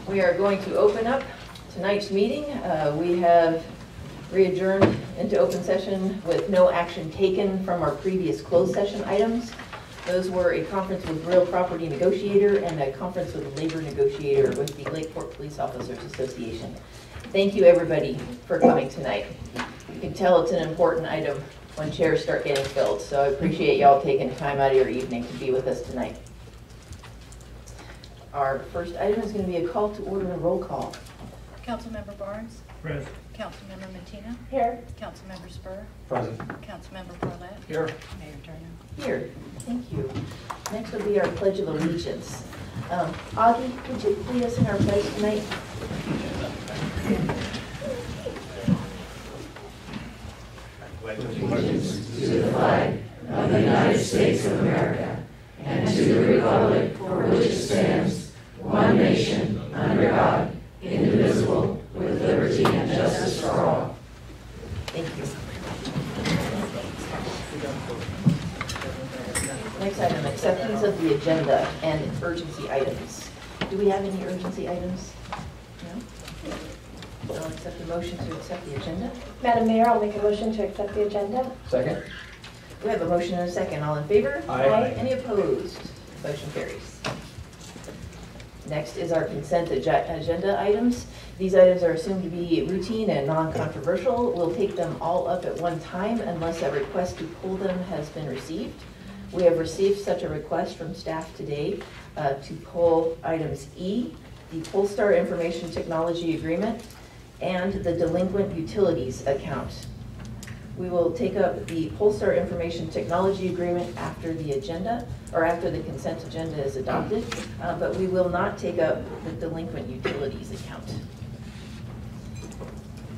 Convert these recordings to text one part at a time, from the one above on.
We are going to open up tonight's meeting. We have re-adjourned into open session with no action taken from our previous closed session items. Those were a conference with real property negotiator and a conference with a labor negotiator with the Lakeport Police Officers Association. Thank you everybody for coming tonight. You can tell it's an important item when chairs start getting filled, so I appreciate y'all taking time out of your evening to be with us tonight. Our first item is going to be a call to order and a roll call. Councilmember Barnes. Present. Councilmember Mattina. Here. Councilmember Spur. Present. Councilmember Bartlett. Here. Mayor Turner. Here. Thank you. Next will be our Pledge of Allegiance. Augie, would you lead us in our pledge tonight? Allegiance to the flag of the United States of America and to the republic for which it stands, one nation, under God, indivisible, with liberty and justice for all. Thank you. Next item, acceptance of the agenda and urgency items. Do we have any urgency items? No? I'll accept the motion to accept the agenda. Madam Mayor, I'll make a motion to accept the agenda. Second. We have a motion and a second. All in favor? Aye. Any opposed? Motion carries. Next is our consent agenda items. These items are assumed to be routine and non-controversial. We'll take them all up at one time unless a request to pull them has been received. We have received such a request from staff today to pull items E, the Polestar Information Technology Agreement, and the delinquent utilities account. We will take up the Polestar Information Technology Agreement after the agenda, or after the consent agenda is adopted, but we will not take up the delinquent utilities account.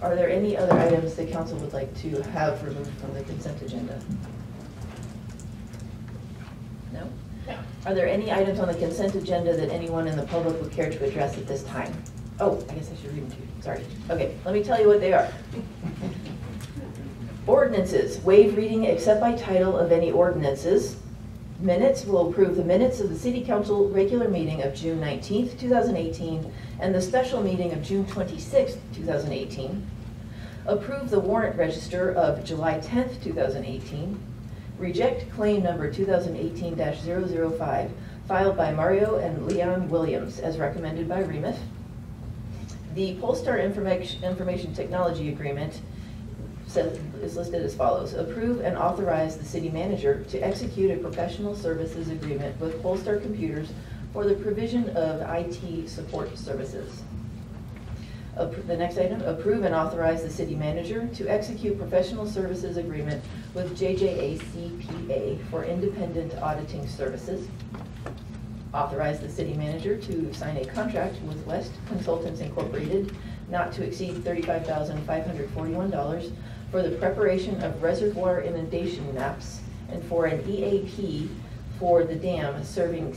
Are there any other items the council would like to have removed from the consent agenda? No? No. Are there any items on the consent agenda that anyone in the public would care to address at this time? Oh, I guess I should read them to you. Sorry. Okay, let me tell you what they are. Ordinances, waive reading except by title of any ordinances. Minutes, will approve the minutes of the City Council regular meeting of June 19th, 2018, and the special meeting of June 26th, 2018. Approve the warrant register of July 10th, 2018. Reject claim number 2018-005, filed by Mario and Leon Williams, as recommended by REMIF. The Polestar Information Technology Agreement is listed as follows. Approve and authorize the city manager to execute a professional services agreement with Polestar Computers for the provision of IT support services. The next item, approve and authorize the city manager to execute professional services agreement with JJA CPA for independent auditing services. Authorize the city manager to sign a contract with West Consultants Incorporated not to exceed $35,541 for the preparation of reservoir inundation maps and for an EAP for the dam serving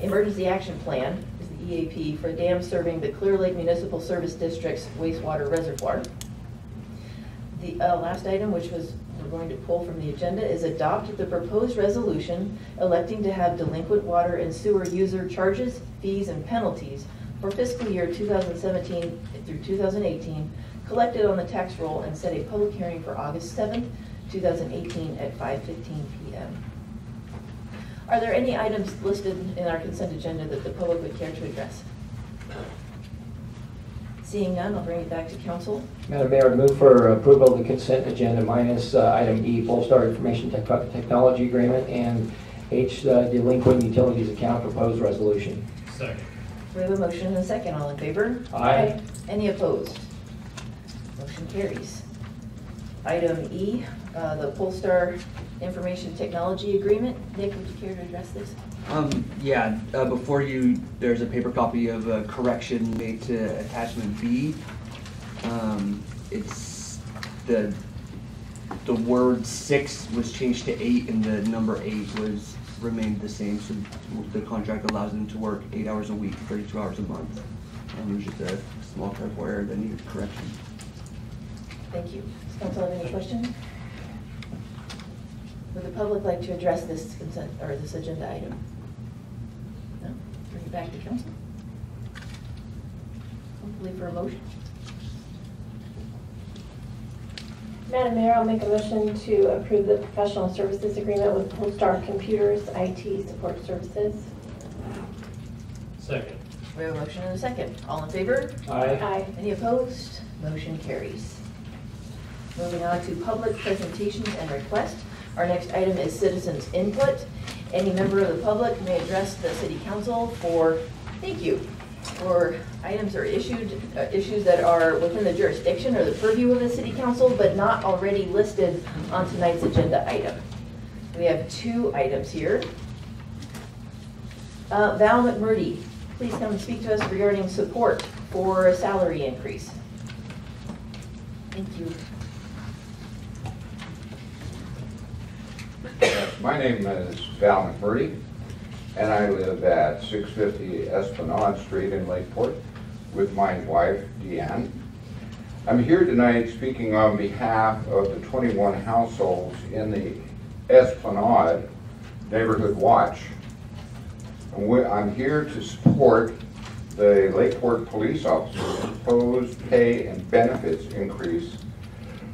Emergency Action Plan is the EAP for dam serving the Clear Lake Municipal Service District's wastewater reservoir. The last item, which we're going to pull from the agenda, is adopt the proposed resolution electing to have delinquent water and sewer user charges, fees, and penalties for fiscal year 2017 through 2018 collected on the tax roll and set a public hearing for August 7th, 2018 at 5:15 p.m. Are there any items listed in our consent agenda that the public would care to address? Seeing none, I'll bring it back to council. Madam Mayor, I move for approval of the consent agenda minus item E, Polestar Information Technology Agreement, and H, delinquent utilities account proposed resolution. Second. We have a motion and a second. All in favor? Aye. Any opposed? Motion carries. Item E, the Polestar Information Technology Agreement. Nick, would you care to address this? Before you, there's a paper copy of a correction made to attachment B. It's the word 6 was changed to 8, and the number 8 was remained the same. So the contract allows them to work 8 hours a week, 32 hours a month. It was just a small typo error that needed correction. Thank you. Does council have any questions? Would the public like to address this consent or this agenda item? No? Bring it back to council. Hopefully for a motion. Madam Mayor, I'll make a motion to approve the professional services agreement with Polestar Computers IT Support Services. Second. We have a motion and a second. All in favor? Aye. Aye. Any opposed? Motion carries. Moving on to public presentations and requests. Our next item is citizens input. Any member of the public may address the city council for items or issues that are within the jurisdiction or the purview of the city council, but not already listed on tonight's agenda item. We have 2 items here. Val McMurdy, please come and speak to us regarding support for a salary increase. Thank you. My name is Val McMurdy, and I live at 650 Esplanade Street in Lakeport with my wife, Deanne. I'm here tonight speaking on behalf of the 21 households in the Esplanade Neighborhood Watch. I'm here to support the Lakeport police officers' proposed pay and benefits increase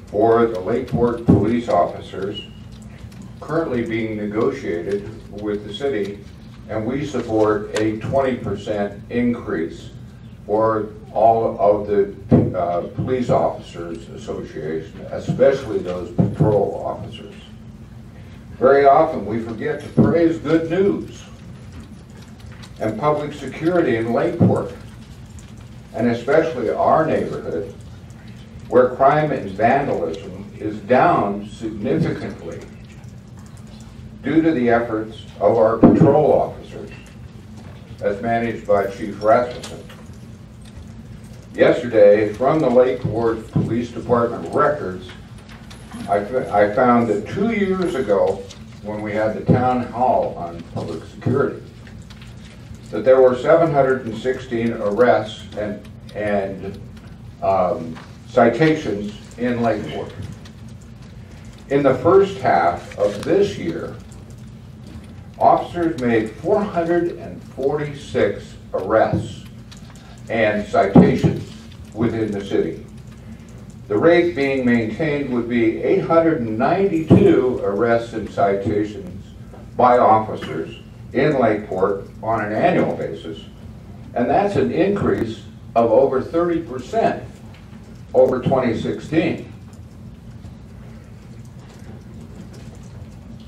for the Lakeport police officers currently being negotiated with the city, and we support a 20% increase for all of the Police Officers Association, especially those patrol officers. Very often we forget to praise good news and public security in Lakeport, and especially our neighborhood, where crime and vandalism is down significantly due to the efforts of our patrol officers, as managed by Chief Rasmussen. Yesterday, from the Lakeport Police Department records, I found that 2 years ago, when we had the town hall on public security, that there were 716 arrests and citations in Lakeport. In the first half of this year, officers made 446 arrests and citations within the city. The rate being maintained would be 892 arrests and citations by officers in Lakeport on an annual basis, and that's an increase of over 30% over 2016.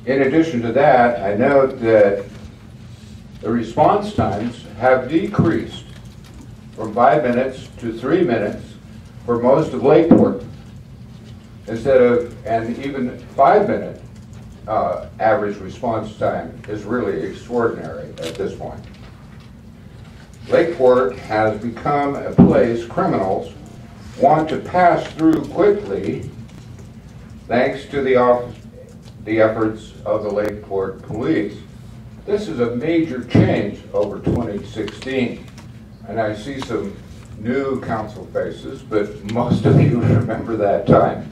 In addition to that, I note that the response times have decreased from 5 minutes to 3 minutes for most of Lakeport, and even 5-minute average response time is really extraordinary at this point. Lakeport has become a place criminals want to pass through quickly thanks to the efforts of the Lakeport police. This is a major change over 2016, and I see some new council faces, but most of you remember that time.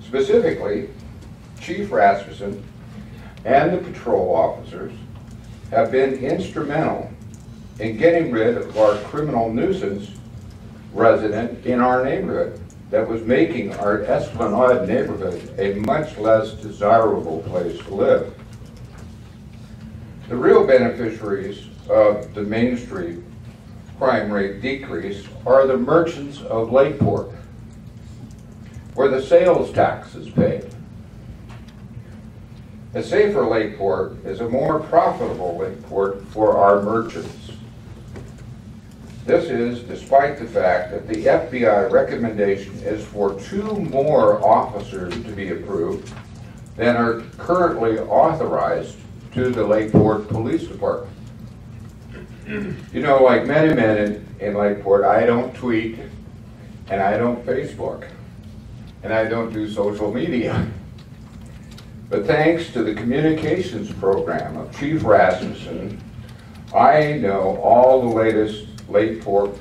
Specifically, Chief Rasmussen and the patrol officers have been instrumental in getting rid of our criminal nuisance resident in our neighborhood that was making our Esplanade neighborhood a much less desirable place to live. The real beneficiaries of the Main Street crime rate decrease are the merchants of Lakeport, where the sales tax is paid. A safer Lakeport is a more profitable Lakeport for our merchants. This is despite the fact that the FBI recommendation is for 2 more officers to be approved than are currently authorized to the Lakeport Police Department. You know, like many men in Lakeport, I don't tweet, and I don't Facebook, and I don't do social media. But thanks to the communications program of Chief Rasmussen, I know all the latest Lakeport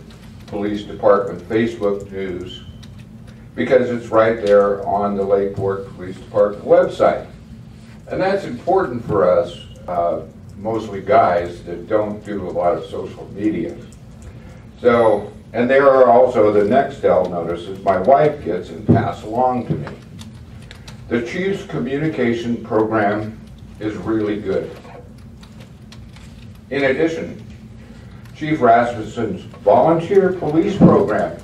Police Department Facebook news because it's right there on the Lakeport Police Department website. And that's important for us mostly guys that don't do a lot of social media. So, and there are also the Nextel notices my wife gets and pass along to me. The Chief's communication program is really good. In addition, Chief Rasmussen's volunteer police program,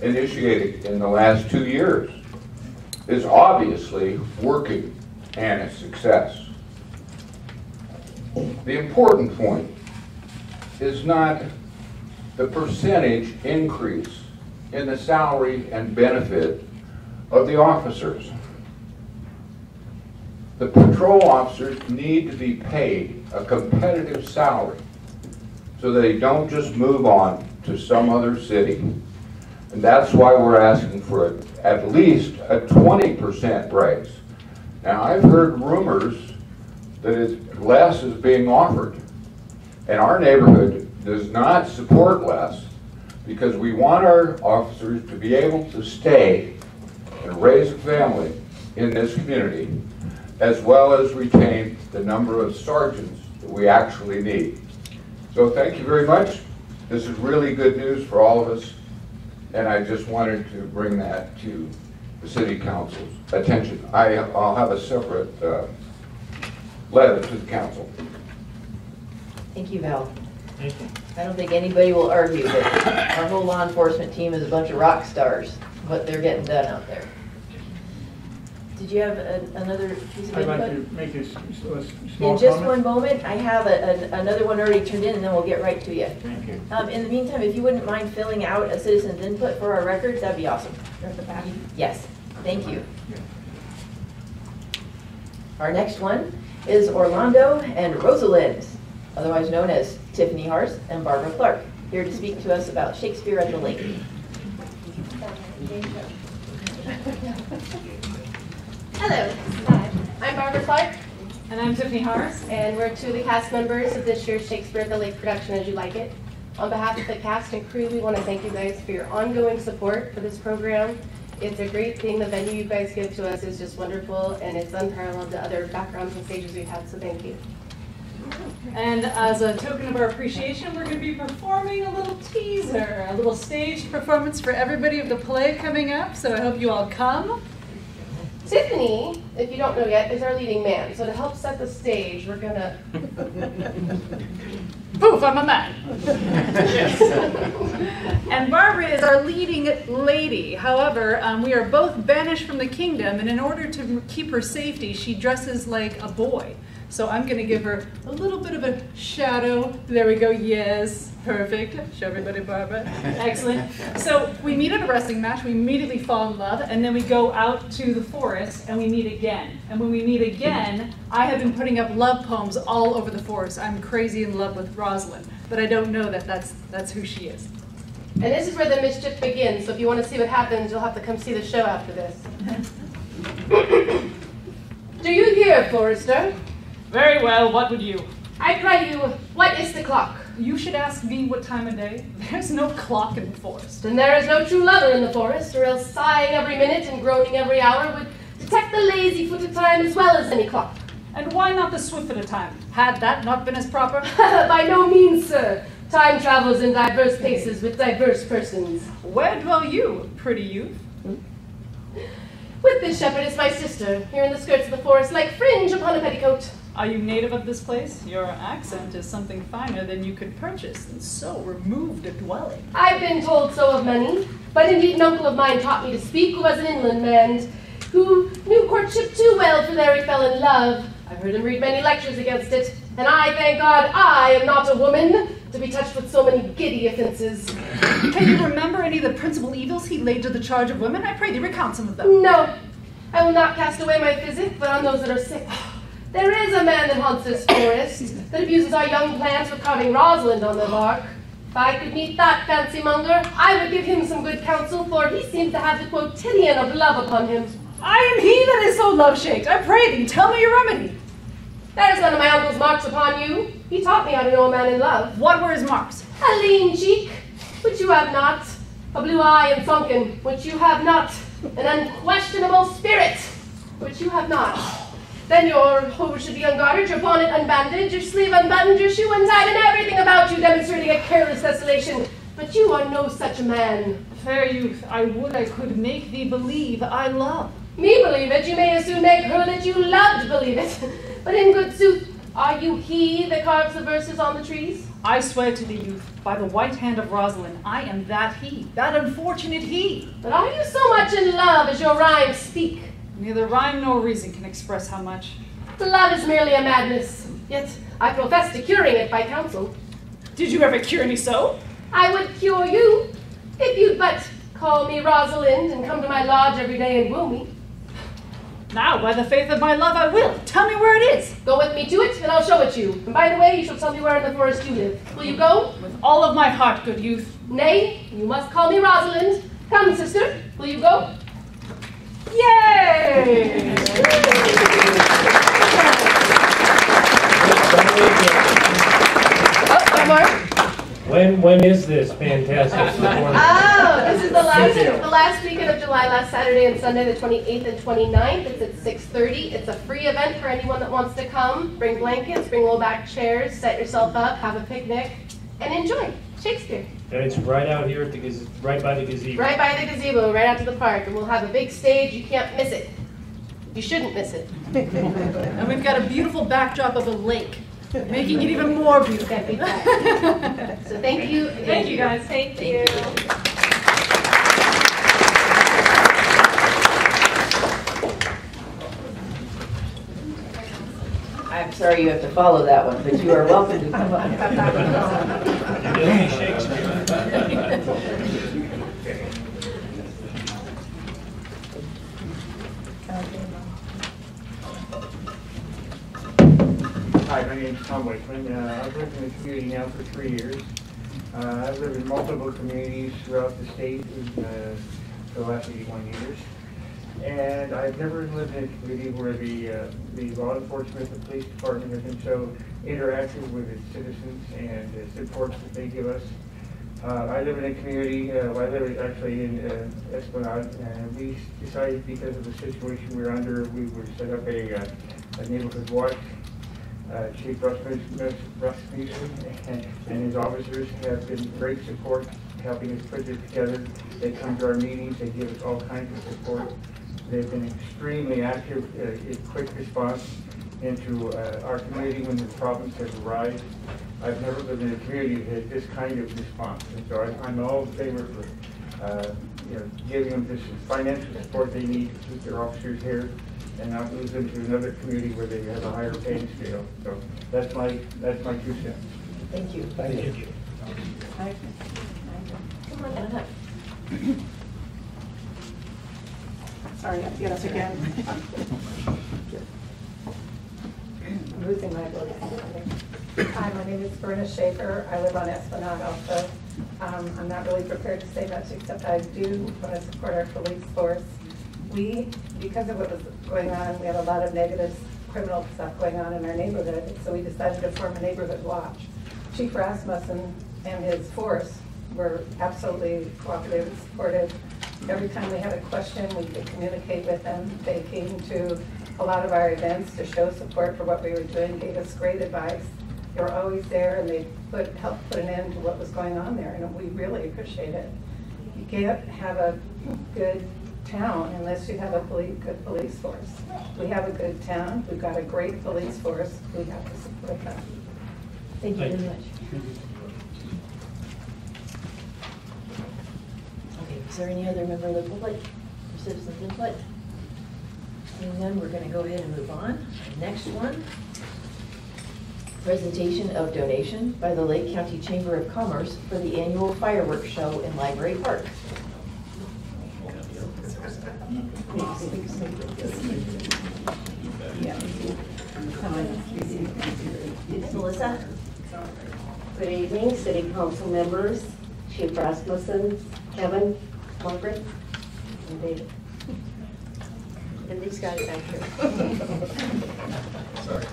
initiated in the last 2 years, is obviously working and a success. The important point is not the percentage increase in the salary and benefit of the officers. The patrol officers need to be paid a competitive salary so they don't just move on to some other city. And that's why we're asking for at least a 20% raise. Now, I've heard rumors that less is being offered. And our neighborhood does not support less because we want our officers to be able to stay and raise a family in this community, as well as retain the number of sergeants that we actually need. So thank you very much. This is really good news for all of us, and I just wanted to bring that to the City Council's attention. I'll have a separate letter to the council. Thank you, Val. Thank you. I don't think anybody will argue that our whole law enforcement team is a bunch of rock stars, what they're getting done out there. Did you have another piece of I'd like input? to make a small In just comment. one moment, I have another one already turned in, and then we'll get right to you. Thank you. In the meantime, if you wouldn't mind filling out a citizen's input for our records, that'd be awesome. At the back. Yes, thank you. Yeah. Our next one is Orlando and Rosalind, otherwise known as Tiffany Hars and Barbara Clark, here to speak to us about Shakespeare at the Lake. Hello, hi. I'm Barbara Clark, And I'm Tiffany Hars. and we're two of the cast members of this year's Shakespeare at the Lake production, As You Like It. On behalf of the cast and crew, we want to thank you guys for your ongoing support for this program. It's a great thing. The venue you guys give to us is just wonderful, and it's unparalleled to other backgrounds and stages we've had, so thank you. And as a token of our appreciation, we're going to be performing a little teaser, a little stage performance for everybody of the play coming up. So I hope you all come. Tiffany, if you don't know yet, is our leading man. So to help set the stage, we're gonna... Poof, I'm a man. And Barbara is our leading lady. However, we are both banished from the kingdom, and in order to keep her safety, she dresses like a boy. So I'm going to give her a little bit of a shadow. There we go. Yes. Perfect. Show everybody, Barbara. Excellent. So we meet at a wrestling match. We immediately fall in love. And then we go out to the forest and we meet again. And when we meet again, I have been putting up love poems all over the forest. I'm crazy in love with Rosalind. But I don't know that that's who she is. And this is where the mischief begins, so if you want to see what happens, you'll have to come see the show after this. Do you hear, Forester? Very well. What would you? I cry you, what is the clock? You should ask me what time of day. There's no clock in the forest. Then there is no true lover in the forest, or else sighing every minute and groaning every hour would detect the lazy foot of time as well as any clock. And why not the swift at a time? Had that not been as proper? By no means, sir. Time travels in diverse paces with diverse persons. Where dwell you, pretty youth? With this shepherdess, my sister, here in the skirts of the forest, like fringe upon a petticoat. Are you native of this place? Your accent is something finer than you could purchase, and so removed a dwelling. I've been told so of many, but indeed an uncle of mine taught me to speak, who was an inland man, who knew courtship too well, for there he fell in love. I've heard him read many lectures against it, and I, thank God, I am not a woman to be touched with so many giddy offenses. Can you remember any of the principal evils he laid to the charge of women? I pray thee recount some of them. No, I will not cast away my physic, but on those that are sick. There is a man that haunts this forest, that abuses our young plants with carving Rosalind on their bark. If I could meet that fancy monger, I would give him some good counsel, for he seems to have the quotidian of love upon him. I am he that is so love-shaked. I pray thee, tell me your remedy. That is one of my uncle's marks upon you. He taught me how to know a man in love. What were his marks? A lean cheek, which you have not. A blue eye and sunken, which you have not. An unquestionable spirit, which you have not. Then your hose should be ungartered, your bonnet unbandaged, your sleeve unbuttoned, your shoe untied, and everything about you demonstrating a careless desolation. But you are no such a man. Fair youth, I would I could make thee believe I love. Me believe it, you may as soon make her that you loved believe it. But in good sooth, are you he that carves the verses on the trees? I swear to thee, youth, by the white hand of Rosalind, I am that he, that unfortunate he. But are you so much in love as your rhymes speak? Neither rhyme nor reason can express how much. Love is merely a madness, yet I profess to curing it by counsel. Did you ever cure me so? I would cure you, if you'd but call me Rosalind and come to my lodge every day and woo me. Now, by the faith of my love, I will. Tell me where it is. Go with me to it, and I'll show it you. And by the way, you shall tell me where in the forest you live. Will you go? With all of my heart, good youth. Nay, you must call me Rosalind. Come, sister, will you go? Yay! Oh, one more. When is this fantastic performance? Oh, this is the last weekend of July, last Saturday and Sunday, the 28th and 29th. It's at 6:30. It's a free event for anyone that wants to come. Bring blankets, bring low back chairs, set yourself up, have a picnic, and enjoy Shakespeare. And it's right out here at the right by the gazebo. Right by the gazebo, right out to the park, and we'll have a big stage. You can't miss it. You shouldn't miss it. And we've got a beautiful backdrop of a lake, making it even more beautiful. Can't beat that. So thank you. Thank you, guys. Thank you. I'm sorry you have to follow that one, but you are welcome to come up. Hi, my name is Tom Wakeman. I've lived in the community now for 3 years. I've lived in multiple communities throughout the state for the last 81 years. And I've never lived in a community where the law enforcement, the police department have been so interactive with its citizens and the support that they give us. I live in a community, I live actually in Esplanade, and we decided because of the situation we're under, we would set up a neighborhood watch. Chief Rasmussen and his officers have been great support helping us put this together. They come to our meetings, they give us all kinds of support. They've been extremely active in quick response into our community when the problems have arisen. I've never lived in a community that had this kind of response, and so I'm all in favor for giving them this financial support they need to keep their officers here and not lose them to another community where they have a higher paying scale. So that's my 2 cents. Thank you. Thank you. Come on up. Sorry, yes, again. I'm losing my voice. Hi, my name is Verna Schaefer. I live on Esplanade also. I'm not really prepared to say much, except I do want to support our police force. Because of what was going on, we had a lot of negative criminal stuff going on in our neighborhood, so we decided to form a neighborhood watch. Chief Rasmussen and his force were absolutely cooperative and supportive. Every time we had a question, we could communicate with them. They came to a lot of our events to show support for what we were doing, gave us great advice. They were always there, and they helped put an end to what was going on there, and we really appreciate it. You can't have a good town unless you have a good police force. We have a good town. We've got a great police force. We have to support them. Thank you very much. Okay, is there any other member of the public or citizens input? Seeing none, we're going to go ahead and move on. Next one. Presentation of donation by the Lake County Chamber of Commerce for the annual fireworks show in Library Park. Melissa? Good evening, City Council members, Chief Rasmussen, Kevin, Margaret, and David. And these guys back here. Sorry.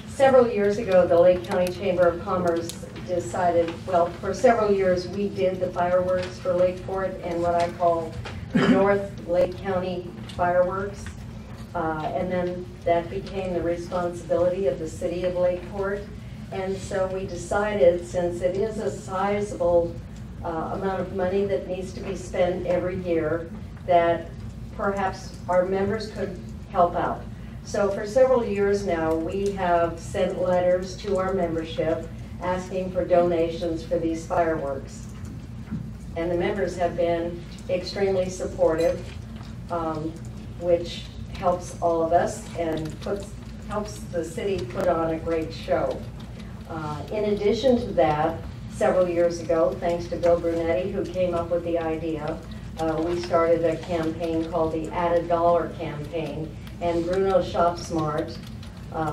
Several years ago, the Lake County Chamber of Commerce decided, well, for several years, we did the fireworks for Lakeport and what I call North Lake County fireworks. And then that became the responsibility of the city of Lakeport. And so we decided, since it is a sizable amount of money that needs to be spent every year, that perhaps our members could help out. So for several years now, we have sent letters to our membership asking for donations for these fireworks. And the members have been extremely supportive, which helps all of us and helps the city put on a great show. In addition to that, several years ago, thanks to Bill Brunetti, who came up with the idea, we started a campaign called the Add a Dollar campaign, and Bruno's Shop Smart,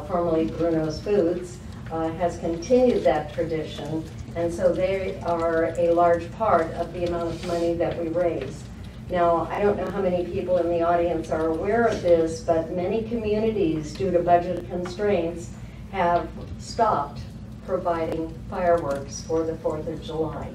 formerly Bruno's Foods, has continued that tradition, and so they are a large part of the amount of money that we raise. Now, I don't know how many people in the audience are aware of this, but many communities, due to budget constraints, have stopped providing fireworks for the 4th of July.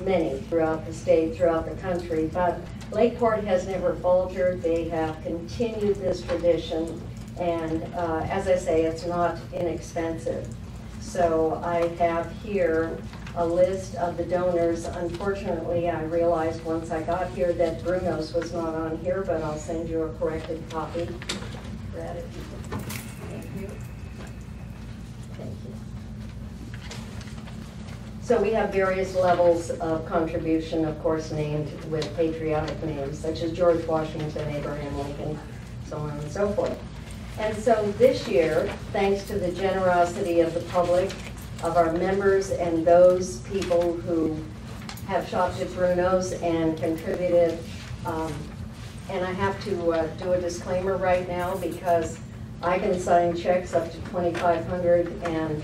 Many throughout the state, throughout the country, but Lakeport has never faltered. They have continued this tradition, and as I say, it's not inexpensive. So I have here a list of the donors. Unfortunately, I realized once I got here that Bruno's was not on here, but I'll send you a corrected copy. Brad, if you could. Thank you. Thank you. So we have various levels of contribution, of course, named with patriotic names, such as George Washington, Abraham Lincoln, so on and so forth. And so this year, thanks to the generosity of the public, of our members, and those people who have shopped at Bruno's and contributed, and I have to do a disclaimer right now because I can sign checks up to $2,500, and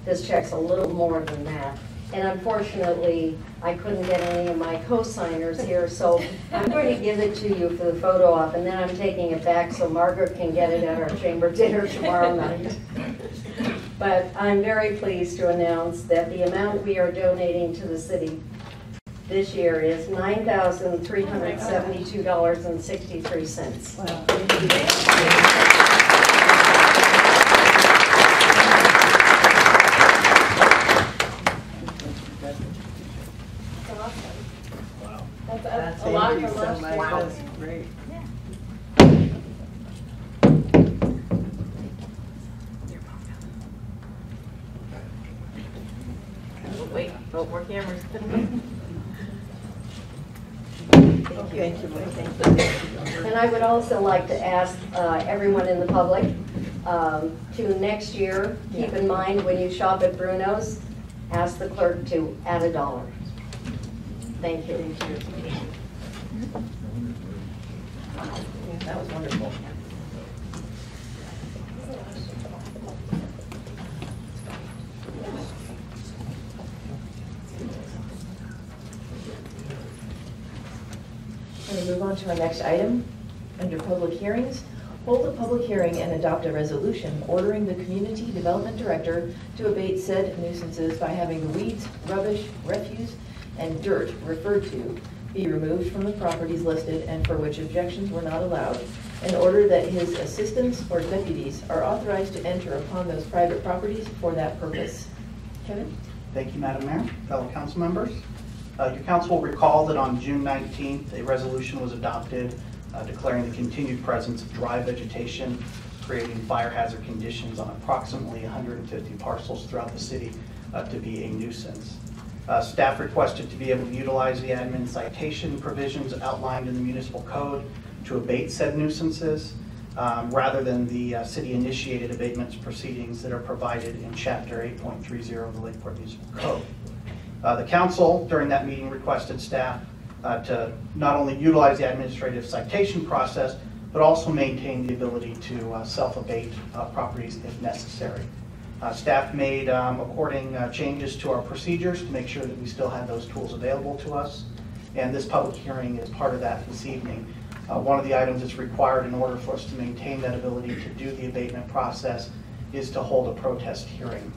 this check's a little more than that. And unfortunately, I couldn't get any of my co-signers here, so I'm going to give it to you for the photo op, and then I'm taking it back so Margaret can get it at our chamber dinner tomorrow night. But I'm very pleased to announce that the amount we are donating to the city this year is $9,372.63. Wow. That's a lot from last year. Wow. That's great. Wait, more cameras. Thank you. And I would also like to ask everyone in the public to next year, keep in mind when you shop at Bruno's, ask the clerk to add a dollar. Thank you. That was wonderful. We're going to move on to our next item. Under public hearings, hold a public hearing and adopt a resolution ordering the Community Development Director to abate said nuisances by having the weeds, rubbish, refuse, and dirt referred to be removed from the properties listed and for which objections were not allowed, in order that his assistants or deputies are authorized to enter upon those private properties for that purpose. Kevin? Thank you, Madam Mayor, fellow council members. Your council will recall that on June 19th, a resolution was adopted declaring the continued presence of dry vegetation, creating fire hazard conditions on approximately 150 parcels throughout the city to be a nuisance. Staff requested to be able to utilize the admin citation provisions outlined in the municipal code to abate said nuisances, rather than the city-initiated abatements proceedings that are provided in Chapter 8.30 of the Lakeport Municipal Code. The council, during that meeting, requested staff to not only utilize the administrative citation process, but also maintain the ability to self-abate properties if necessary. Staff made according changes to our procedures to make sure that we still had those tools available to us, and this public hearing is part of that this evening. One of the items that's required in order for us to maintain that ability to do the abatement process is to hold a protest hearing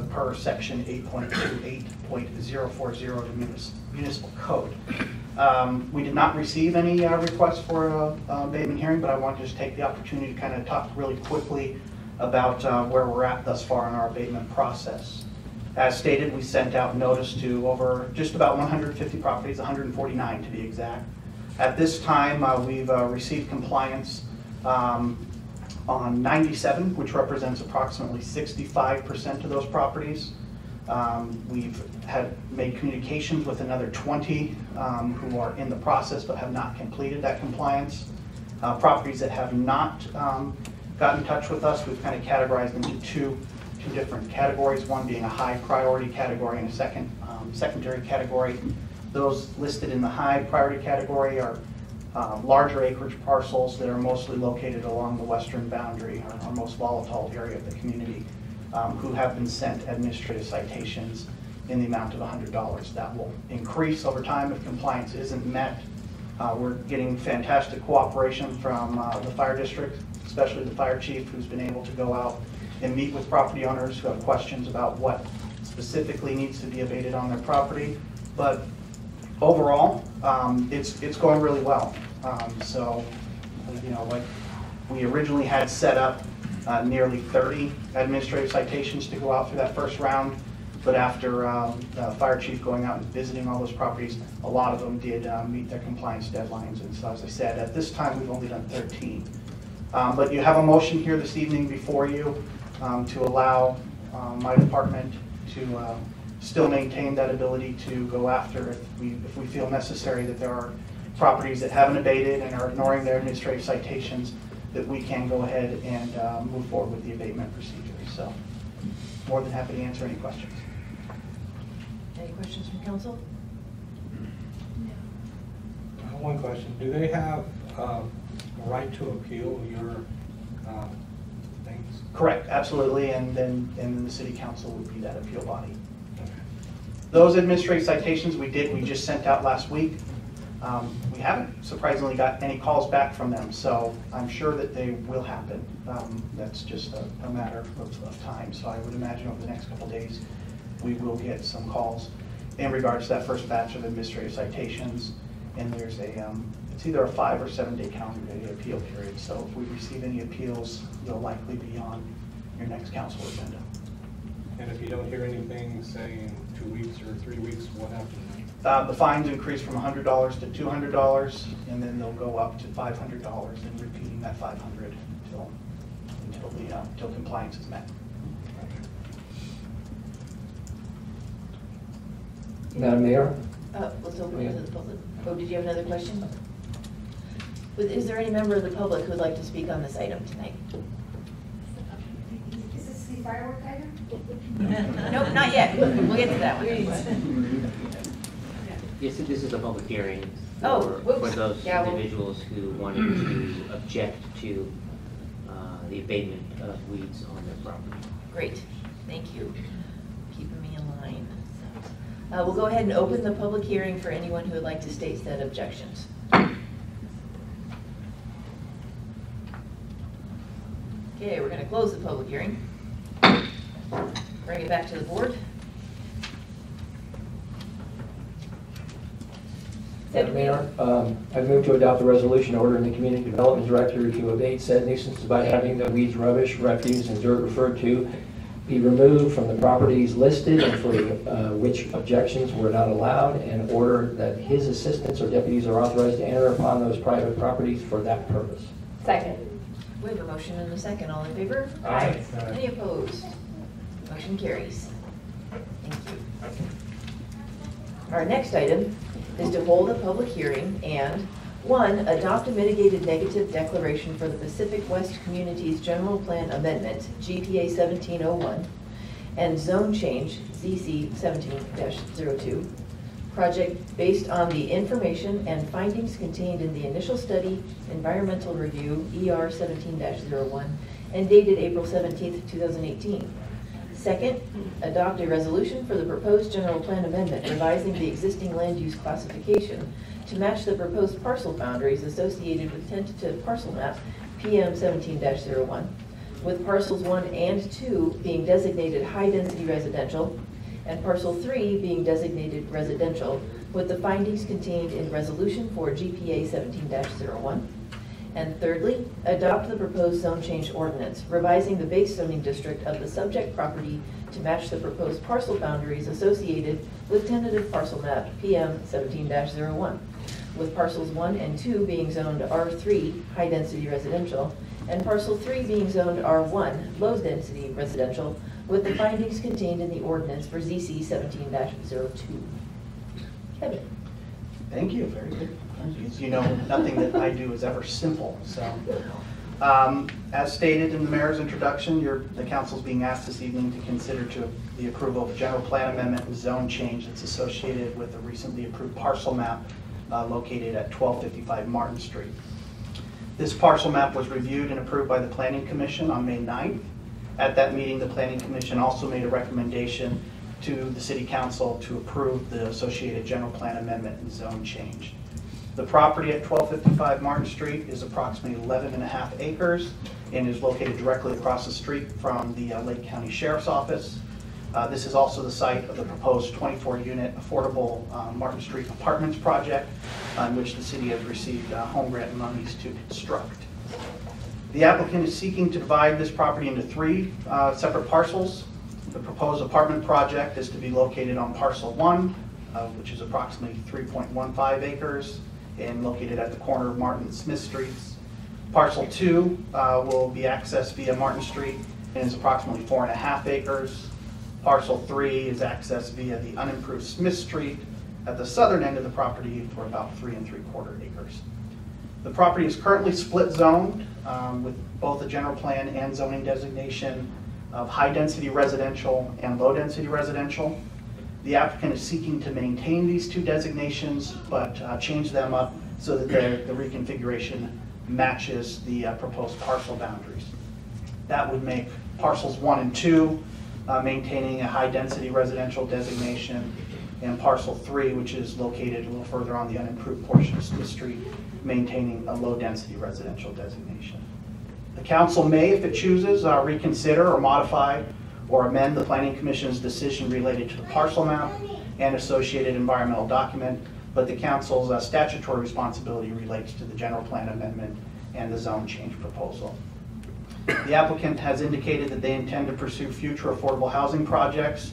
per section 8.28.040 of the municipal code. We did not receive any requests for an abatement hearing, but I want to just take the opportunity to kind of talk really quickly about where we're at thus far in our abatement process. As stated, we sent out notice to over just about 150 properties, 149 to be exact. At this time, we've received compliance on 97, which represents approximately 65% of those properties. We've made communications with another 20 who are in the process but have not completed that compliance. Properties that have not got in touch with us, we've kind of categorized into two different categories, one being a high priority category and a secondary category. Those listed in the high priority category are larger acreage parcels that are mostly located along the western boundary, our most volatile area of the community, who have been sent administrative citations in the amount of $100. That will increase over time if compliance isn't met. We're getting fantastic cooperation from the fire district, especially the fire chief, who's been able to go out and meet with property owners who have questions about what specifically needs to be abated on their property. But overall, it's going really well. So, you know, like we originally had set up nearly 30 administrative citations to go out through that first round, but after the fire chief going out and visiting all those properties, a lot of them did meet their compliance deadlines. And so, as I said, at this time we've only done 13. But you have a motion here this evening before you to allow my department to still maintain that ability to go after if we feel necessary that there are properties that haven't abated and are ignoring their administrative citations, that we can go ahead and move forward with the abatement procedure. So, more than happy to answer any questions. Any questions from council? One question. Do they have a right to appeal your things? Correct, absolutely, and then the city council would be that appeal body. Those administrative citations we just sent out last week. We haven't surprisingly got any calls back from them, so I'm sure that they will happen. That's just a matter of time. So I would imagine over the next couple of days we will get some calls in regards to that first batch of administrative citations. And there's it's either a 5 or 7 day calendar day appeal period. So if we receive any appeals, they'll likely be on your next council agenda. And if you don't hear anything, say in 2 weeks or 3 weeks, what happens? The fines increase from $100 to $200, and then they'll go up to $500, and repeating that $500 until compliance is met. Madam Mayor? Let's open it to the public. Oh, did you have another question? Is there any member of the public who would like to speak on this item tonight? Is this the firework item? Nope, not yet. We'll get to that one. Yes, this is a public hearing Oh, for whoops. those Yeah, well- individuals who wanted to object to the abatement of weeds on their property. Great, thank you. Keeping me in line. We'll go ahead and open the public hearing for anyone who would like to state said objections. Okay, we're going to close the public hearing. Bring it back to the board. Madam Mayor, I move to adopt a resolution ordering the Community Development Director to abate said nuisance by having the weeds, rubbish, refuse, and dirt referred to be removed from the properties listed and for which objections were not allowed, and order that his assistants or deputies are authorized to enter upon those private properties for that purpose. Second. We have a motion and a second. All in favor? Aye. Any opposed? Motion carries. Thank you. Our next item is to hold a public hearing and 1, adopt a mitigated negative declaration for the Pacific West Communities General Plan Amendment, GPA 1701, and zone change, ZC 17-02, project based on the information and findings contained in the initial study, environmental review, ER 17-01, and dated April 17th, 2018. Second, adopt a resolution for the proposed general plan amendment revising the existing land use classification to match the proposed parcel boundaries associated with tentative parcel map PM 17-01, with parcels 1 and 2 being designated high-density residential and parcel 3 being designated residential, with the findings contained in resolution for GPA 17-01. And thirdly, adopt the proposed zone change ordinance, revising the base zoning district of the subject property to match the proposed parcel boundaries associated with tentative parcel map PM 17-01, with parcels 1 and 2 being zoned R3, high-density residential, and parcel 3 being zoned R1, low-density residential, with the findings contained in the ordinance for ZC 17-02. Kevin. Thank you, very good. As you know, nothing that I do is ever simple, so. As stated in the mayor's introduction, the council's being asked this evening to consider the approval of a general plan amendment and zone change that's associated with the recently approved parcel map located at 1255 Martin Street. This parcel map was reviewed and approved by the Planning Commission on May 9th. At that meeting, the Planning Commission also made a recommendation to the City Council to approve the associated general plan amendment and zone change. The property at 1255 Martin Street is approximately 11.5 acres and is located directly across the street from the Lake County Sheriff's Office. This is also the site of the proposed 24-unit affordable Martin Street Apartments project, on which the city has received home grant monies to construct. The applicant is seeking to divide this property into 3 separate parcels. The proposed apartment project is to be located on parcel 1, which is approximately 3.15 acres and located at the corner of Martin and Smith Streets. Parcel 2 will be accessed via Martin Street and is approximately 4.5 acres. Parcel 3 is accessed via the unimproved Smith Street at the southern end of the property for about 3 3/4 acres. The property is currently split zoned with both a general plan and zoning designation of high-density residential and low-density residential. The applicant is seeking to maintain these 2 designations, but change them up so that the reconfiguration matches the proposed parcel boundaries. That would make parcels 1 and 2 maintaining a high-density residential designation, and parcel 3, which is located a little further on the unimproved portion of Smith Street, maintaining a low-density residential designation. The council may, if it chooses, reconsider or modify or amend the Planning Commission's decision related to the parcel map and associated environmental document, but the council's statutory responsibility relates to the general plan amendment and the zone change proposal. The applicant has indicated that they intend to pursue future affordable housing projects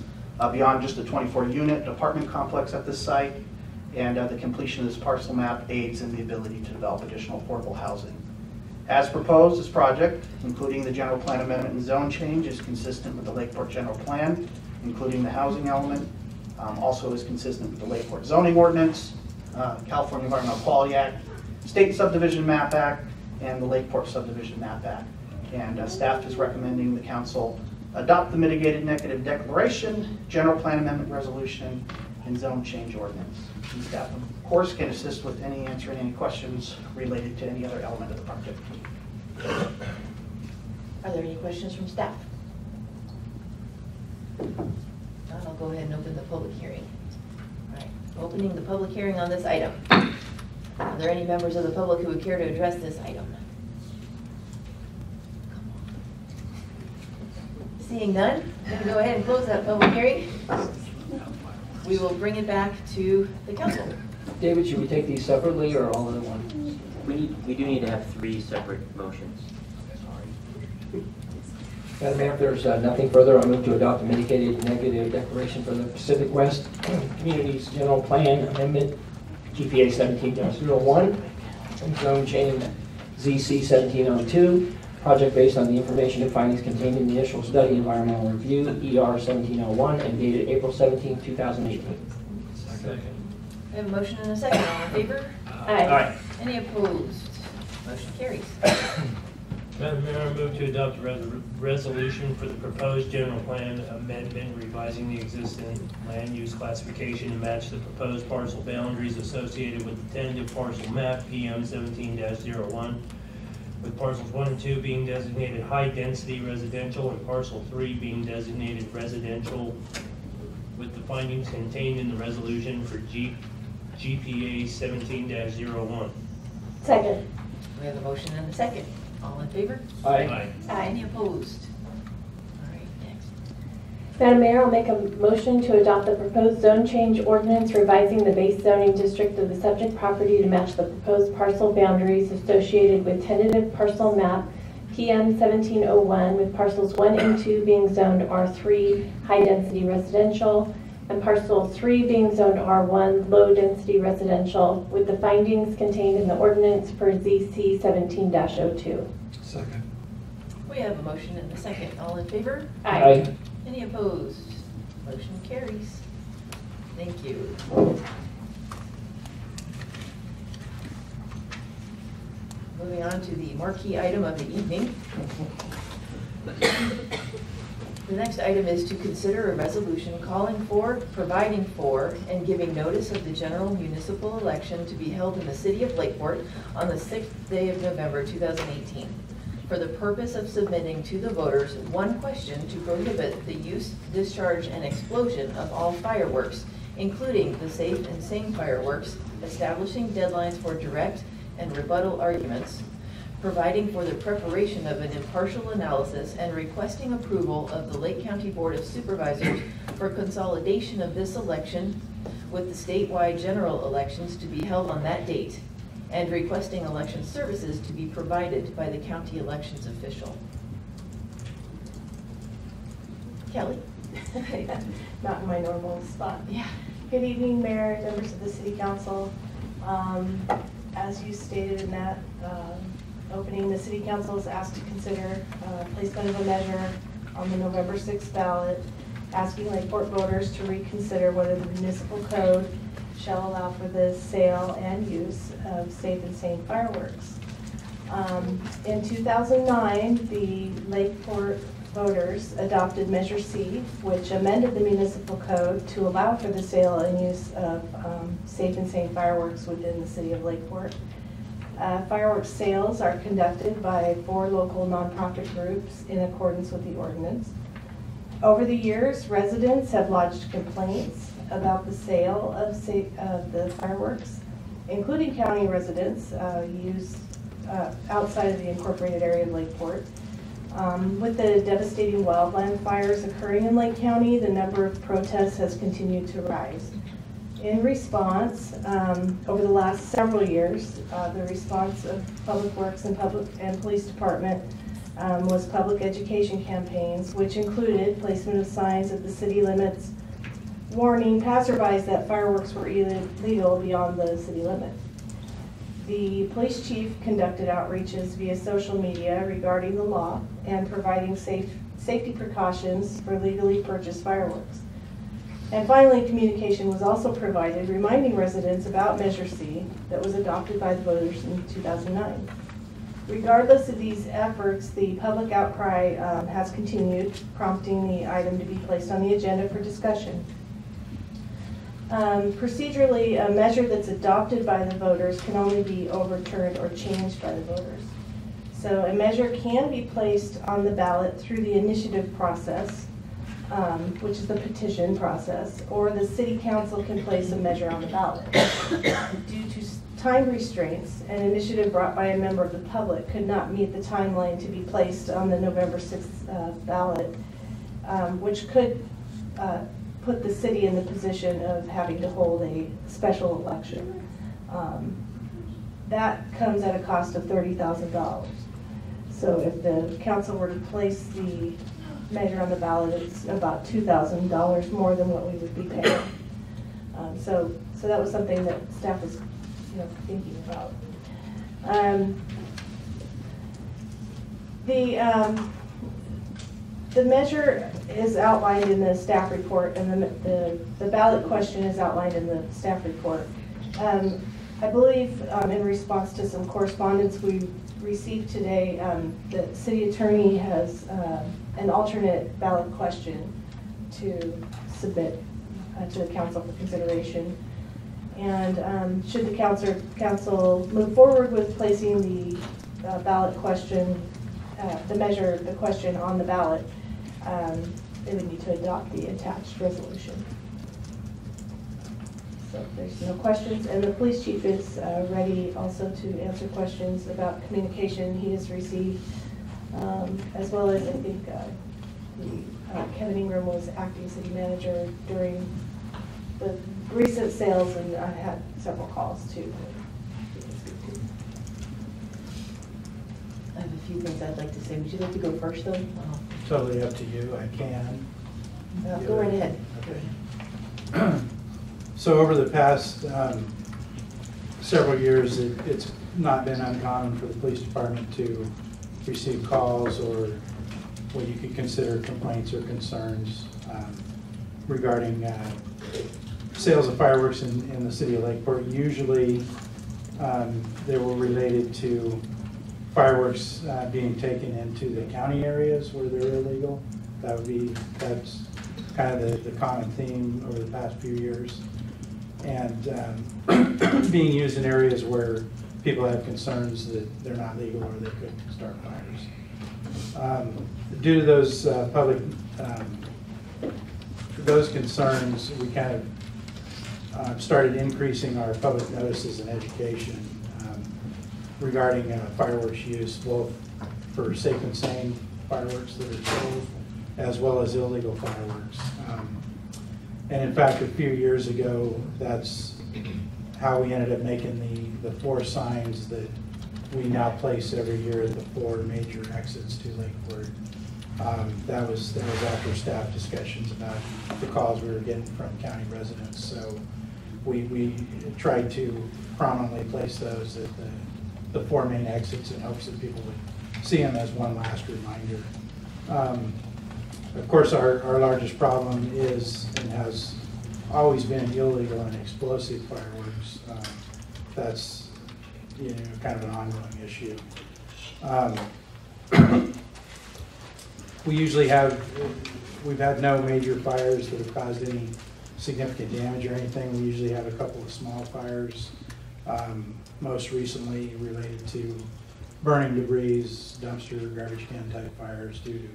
beyond just the 24-unit apartment complex at this site, and the completion of this parcel map aids in the ability to develop additional affordable housing. As proposed, this project, including the general plan amendment and zone change, is consistent with the Lakeport general plan, including the housing element. Also is consistent with the Lakeport zoning ordinance, California Environmental Quality Act, State Subdivision Map Act, and the Lakeport Subdivision Map Act. And staff is recommending the council adopt the mitigated negative declaration, general plan amendment resolution, and zone change ordinance. And staff, of course, can assist with answering any questions related to any other element of the project. Are there any questions from staff? Not, I'll go ahead and open the public hearing. All right, opening the public hearing on this item. Are there any members of the public who would care to address this item? Seeing none, I'm going to go ahead and close that public hearing. We will bring it back to the council. David, should we take these separately or all in one? We do need to have 3 separate motions. Madam Mayor, if there's nothing further, I'll move to adopt a mitigated negative declaration for the Pacific West Communities General Plan Amendment, GPA 17-01, and zone change ZC 1702, project based on the information and findings contained in the initial study environmental review, ER 1701, and dated April 17, 2018. Second. We have a motion and a second. All in favor? Aye. Any opposed? Motion carries. Madam Mayor, I move to adopt a resolution for the proposed general plan amendment revising the existing land use classification to match the proposed parcel boundaries associated with the tentative parcel map PM 17-01, with parcels 1 and 2 being designated high-density residential and parcel 3 being designated residential, with the findings contained in the resolution for GPA 17-01. Second. We have a motion and a second. All in favor? Aye. Any opposed? All right, next. Madam Mayor, I'll make a motion to adopt the proposed zone change ordinance revising the base zoning district of the subject property to match the proposed parcel boundaries associated with tentative parcel map PM 1701, with parcels 1 and 2 being zoned R3 high density residential and parcel 3 being zoned R1 low density residential, with the findings contained in the ordinance per ZC 17-02. Second. We have a motion and a second. All in favor? Aye. Any opposed? Motion carries. Thank you. Moving on to the marquee item of the evening. The next item is to consider a resolution calling for, providing for, and giving notice of the general municipal election to be held in the city of Lakeport on the 6th day of November 2018, for the purpose of submitting to the voters one question to prohibit the use, discharge, and explosion of all fireworks, including the safe and sane fireworks, establishing deadlines for direct and rebuttal arguments, providing for the preparation of an impartial analysis, and requesting approval of the Lake County Board of Supervisors for consolidation of this election with the statewide general elections to be held on that date, and requesting election services to be provided by the county elections official. Kelly? Not in my normal spot. Yeah. Good evening, Mayor and members of the City Council. As you stated in that opening, the City Council is asked to consider placement of a measure on the November 6th ballot, asking Lakeport voters to reconsider whether the municipal code shall allow for the sale and use of safe and sane fireworks. In 2009, the Lakeport voters adopted Measure C, which amended the municipal code to allow for the sale and use of safe and sane fireworks within the city of Lakeport. Fireworks sales are conducted by 4 local nonprofit groups in accordance with the ordinance. Over the years, residents have lodged complaints about the sale of the fireworks, including county residents used outside of the incorporated area of Lakeport. With the devastating wildland fires occurring in Lake County, the number of protests has continued to rise. In response, over the last several years, the response of Public Works and Police Department was public education campaigns, which included placement of signs at the city limits, warning passerbys that fireworks were illegal beyond the city limit. The police chief conducted outreaches via social media regarding the law and providing safety precautions for legally purchased fireworks. And finally, communication was also provided reminding residents about Measure C that was adopted by the voters in 2009. Regardless of these efforts, the public outcry has continued, prompting the item to be placed on the agenda for discussion. Procedurally, a measure that's adopted by the voters can only be overturned or changed by the voters. So a measure can be placed on the ballot through the initiative process, which is the petition process, or the city council can place a measure on the ballot. Due to time restraints, an initiative brought by a member of the public could not meet the timeline to be placed on the November 6th ballot, which could put the city in the position of having to hold a special election. That comes at a cost of $30,000. So if the council were to place the measure on the ballot, it's about $2,000 more than what we would be paying. So that was something that staff was thinking about. The measure is outlined in the staff report, and the ballot question is outlined in the staff report. I believe in response to some correspondence we received today, the city attorney has an alternate ballot question to submit to the council for consideration. And should the council move forward with placing the ballot question, the question on the ballot, they would need to adopt the attached resolution. So if there's no questions, and the police chief is ready also to answer questions about communication he has received, as well as I think Kevin Ingram was acting city manager during the recent sales, and I had several calls too. I have a few things I'd like to say. Would you like to go first, though? Totally up to you, I can. Go right ahead. Okay. So over the past several years, it's not been uncommon for the police department to receive calls or what you could consider complaints or concerns regarding sales of fireworks in the city of Lakeport. Usually they were related to fireworks being taken into the county areas where they're illegal. That's kind of the common theme over the past few years. And being used in areas where people have concerns that they're not legal or they could start fires. Due to those those concerns, we kind of started increasing our public notices and education regarding fireworks use, both for safe and sane fireworks that are sold, as well as illegal fireworks. And in fact, a few years ago, that's how we ended up making the 4 signs that we now place every year at the 4 major exits to Lakeport. That was after staff discussions about the calls we were getting from county residents. So we tried to prominently place those at the 4 main exits in hopes that people would see them as one last reminder. Of course, our largest problem is and has always been illegal and explosive fireworks. That's kind of an ongoing issue. We've had no major fires that have caused any significant damage or anything. We usually have a couple of small fires, most recently related to burning debris, dumpster, garbage can type fires due to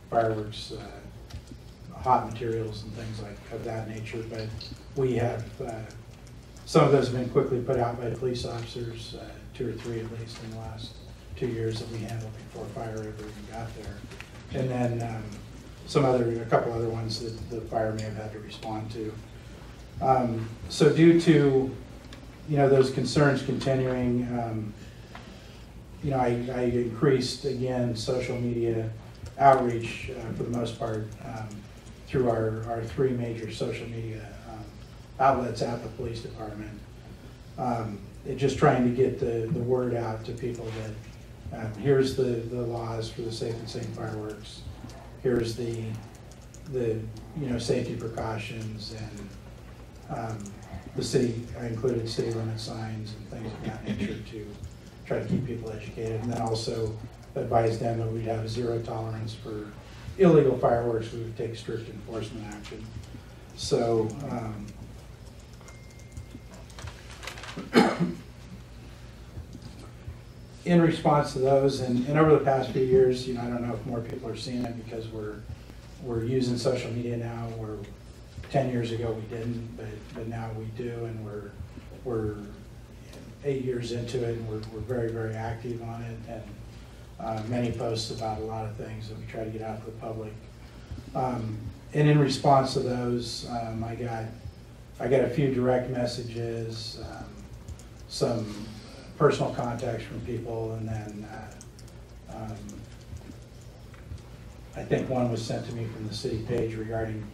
fireworks, hot materials and things of that nature. But we have, some of those have been quickly put out by police officers, 2 or 3 at least in the last 2 years that we handled before fire ever even got there. And then a couple other ones that the fire may have had to respond to. So due to those concerns continuing, I increased again social media outreach for the most part through our 3 major social media outlets at the police department. Just trying to get the word out to people that here's the laws for the safe and sane fireworks. Here's the safety precautions, and the city. I included city limit signs and things of that nature to try to keep people educated, and then also advise them that we'd have 0 tolerance for illegal fireworks. We would take strict enforcement action. So. In response to those, and over the past few years, I don't know if more people are seeing it because we're using social media now. Where 10 years ago we didn't, but now we do, and we're 8 years into it, and we're very, very active on it, and many posts about a lot of things that we try to get out to the public. And in response to those, I got a few direct messages, some personal contacts from people, and then I think one was sent to me from the city page regarding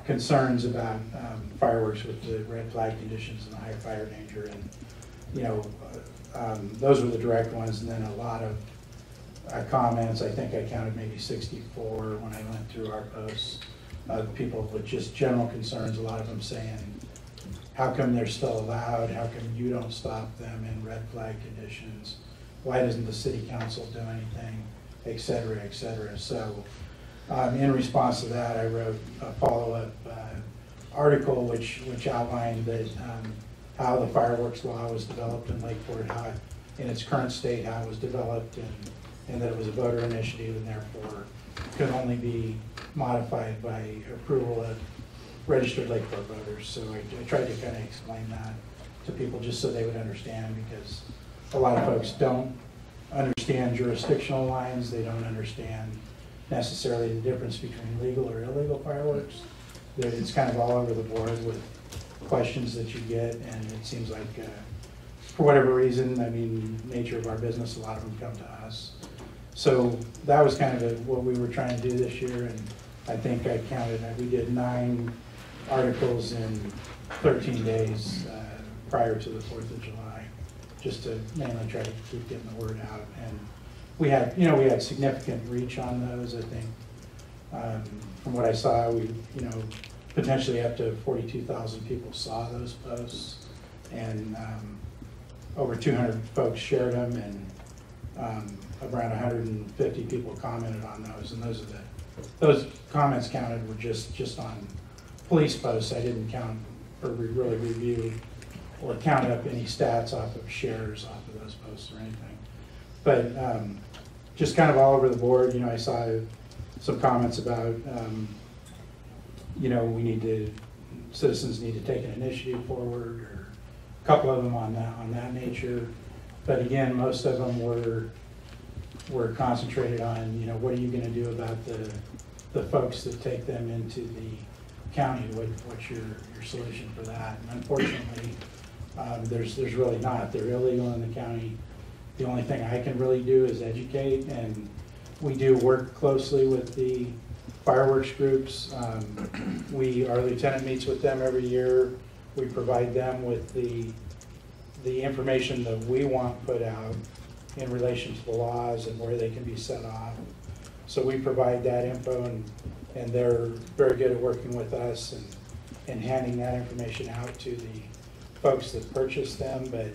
concerns about fireworks with the red flag conditions and the high fire danger, and those were the direct ones, and then a lot of comments. I think I counted maybe 64 when I went through our posts of people with just general concerns, a lot of them saying, how come they're still allowed? How come you don't stop them in red flag conditions? Why doesn't the city council do anything, et cetera, et cetera? So in response to that, I wrote a follow-up article which outlined that how the fireworks law was developed in Lakeport, how in its current state, how it was developed, and that it was a voter initiative and therefore could only be modified by approval of registered Lakeport voters. So I tried to kind of explain that to people just so they would understand, because a lot of folks don't understand jurisdictional lines. They don't understand necessarily the difference between legal or illegal fireworks. It's kind of all over the board with questions that you get, and it seems like, for whatever reason, I mean, nature of our business, a lot of them come to us. So that was kind of what we were trying to do this year, and I think I counted, we did 9 articles in 13 days prior to the 4th of July, just to mainly try to keep getting the word out. And we had significant reach on those, I think. From what I saw, we, potentially up to 42,000 people saw those posts, and over 200 folks shared them, and around 150 people commented on those. And those comments counted were just on police posts. I didn't count or really review or count up any stats off of shares off of those posts or anything. But just kind of all over the board, I saw some comments about, citizens need to take an initiative forward, or a couple of them on that nature. But again, most of them were concentrated on, what are you going to do about the folks that take them into the county? What's your solution for that? And unfortunately, there's really not. They're illegal in the county. The only thing I can really do is educate, and we do work closely with the fireworks groups. Our lieutenant meets with them every year. We provide them with the information that we want put out in relation to the laws and where they can be set off. So we provide that info, and they're very good at working with us and handing that information out to the folks that purchase them. But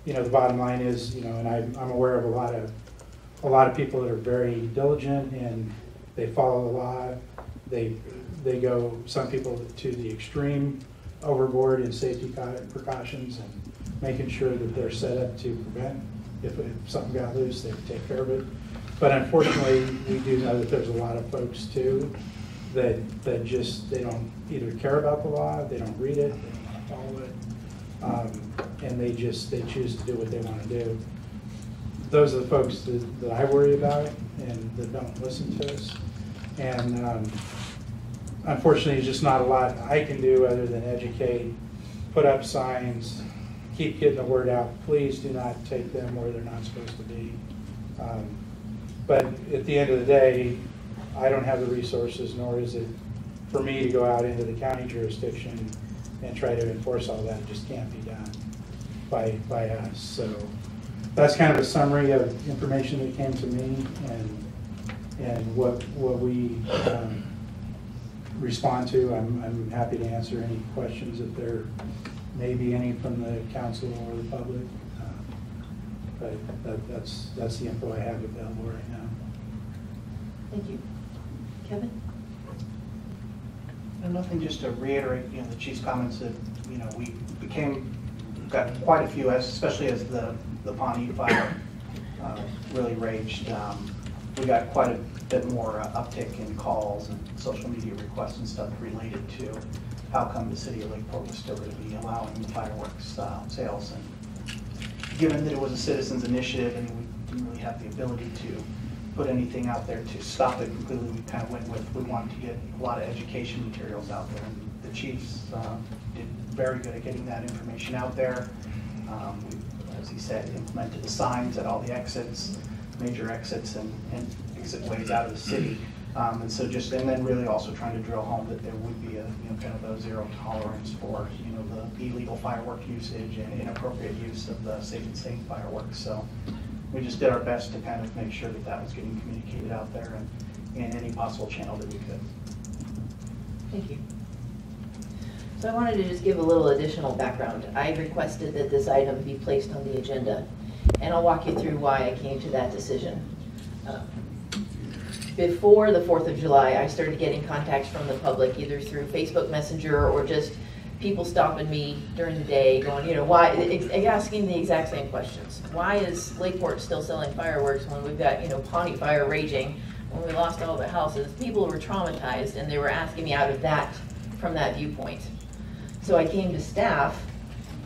the bottom line is, and I'm aware of a lot of people that are very diligent and they follow the law. They go, some people, to the extreme, overboard in safety precautions and making sure that they're set up to prevent if something got loose, they would take care of it. But unfortunately, we do know that there's a lot of folks too that they don't either care about the law, they don't read it, they don't want to follow it, and they choose to do what they want to do. Those are the folks that I worry about and that don't listen to us. And unfortunately, there's just not a lot I can do other than educate, put up signs, keep getting the word out. Please do not take them where they're not supposed to be. But at the end of the day, I don't have the resources, nor is it for me to go out into the county jurisdiction and try to enforce all that. It just can't be done by us. So that's kind of a summary of information that came to me and what we respond to. I'm happy to answer any questions if there may be any from the council or the public. But that's the info I have available right now. Thank you. Kevin? And nothing, just to reiterate, the chief's comments that, we got quite a few, especially as the Pawnee fire really raged. We got quite a bit more uptick in calls and social media requests and stuff related to how come the city of Lakeport was still going to be allowing the fireworks sales. And given that it was a citizens initiative and we didn't really have the ability to put anything out there to stop it completely, we kind of went with, we wanted to get a lot of education materials out there. And the chiefs did very good at getting that information out there. We, as he said, implemented the signs at all the exits, major exits and exit ways out of the city. And then really also trying to drill home that there would be a, kind of a zero tolerance for, the illegal firework usage and inappropriate use of the safe and sane fireworks. So we just did our best to kind of make sure that that was getting communicated out there and in any possible channel that we could. Thank you. So I wanted to just give a little additional background. I requested that this item be placed on the agenda, and I'll walk you through why I came to that decision. Before the 4th of July, I started getting contacts from the public, either through Facebook Messenger or just people stopping me during the day going, why, asking the exact same questions. Why is Lakeport still selling fireworks when we've got, Pawnee fire raging, when we lost all the houses? People were traumatized, and they were asking me from that viewpoint. So I came to staff,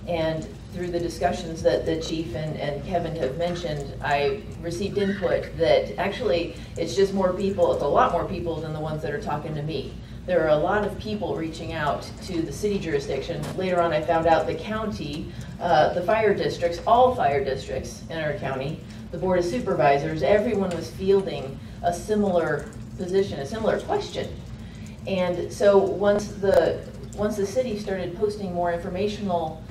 and through the discussions that the chief and Kevin have mentioned, I received input that actually it's just more people, it's a lot more people than the ones that are talking to me. There are a lot of people reaching out to the city jurisdiction. Later on I found out the county, the fire districts, all fire districts in our county, the board of supervisors, everyone was fielding a similar position, a similar question. And so once the city started posting more informational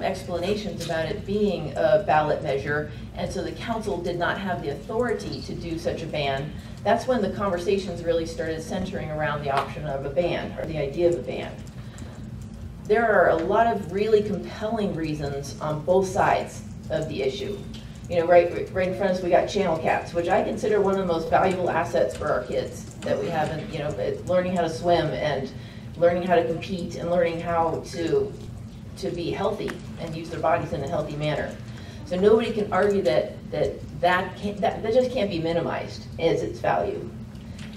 explanations about it being a ballot measure, and so the council did not have the authority to do such a ban, that's when the conversations really started centering around the option of a ban, or the idea of a ban. There are a lot of really compelling reasons on both sides of the issue. You know, right in front of us we got channel cats, which I consider one of the most valuable assets for our kids that we have, in, you know, learning how to swim and learning how to compete and learning how to be healthy and use their bodies in a healthy manner. So nobody can argue that just can't be minimized as its value.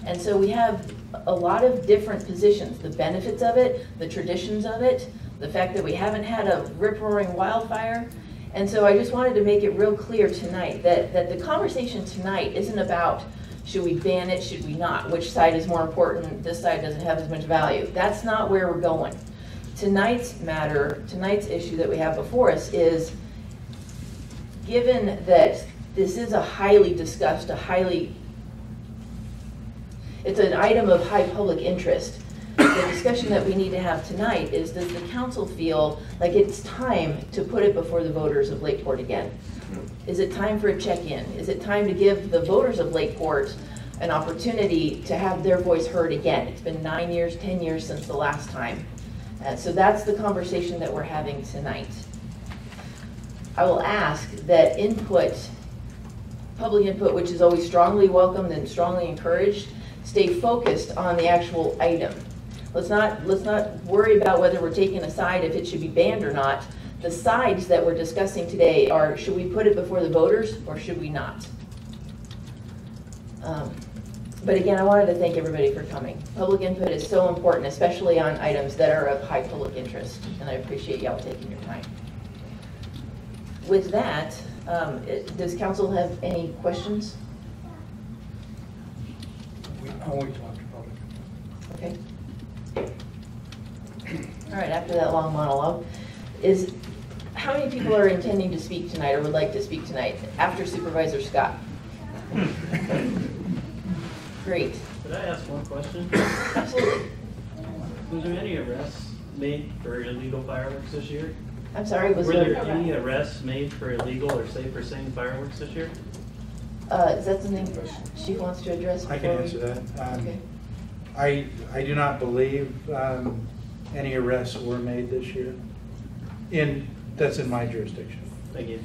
And so we have a lot of different positions, the benefits of it, the traditions of it, the fact that we haven't had a rip-roaring wildfire. And so I just wanted to make it real clear tonight that the conversation tonight isn't about should we ban it, should we not, which side is more important, this side doesn't have as much value. That's not where we're going. Tonight's issue that we have before us is, given that this is a highly discussed, it's an item of high public interest, the discussion that we need to have tonight is, does the council feel like it's time to put it before the voters of Lakeport again? Is it time for a check-in? Is it time to give the voters of Lakeport an opportunity to have their voice heard again? It's been 9 years, 10 years since the last time. So that's the conversation that we're having tonight. I will ask that public input, which is always strongly welcomed and strongly encouraged, stay focused on the actual item. Let's not worry about whether we're taking a side, if it should be banned or not. The sides that we're discussing today are, should we put it before the voters or should we not? But again, I wanted to thank everybody for coming. Public input is so important, especially on items that are of high public interest, and I appreciate y'all taking your time. With that, does council have any questions? I won't talk to public. Okay. All right, after that long monologue, how many people are intending to speak tonight or would like to speak tonight after Supervisor Scott? Great. Could I ask one question? Absolutely. Was there any arrests made for illegal fireworks this year? I'm sorry, Were there any arrests made for illegal or safe for sane fireworks this year? Is that something Chief wants to address? I can answer that. Okay. I do not believe any arrests were made this year. That's in my jurisdiction. Thank you.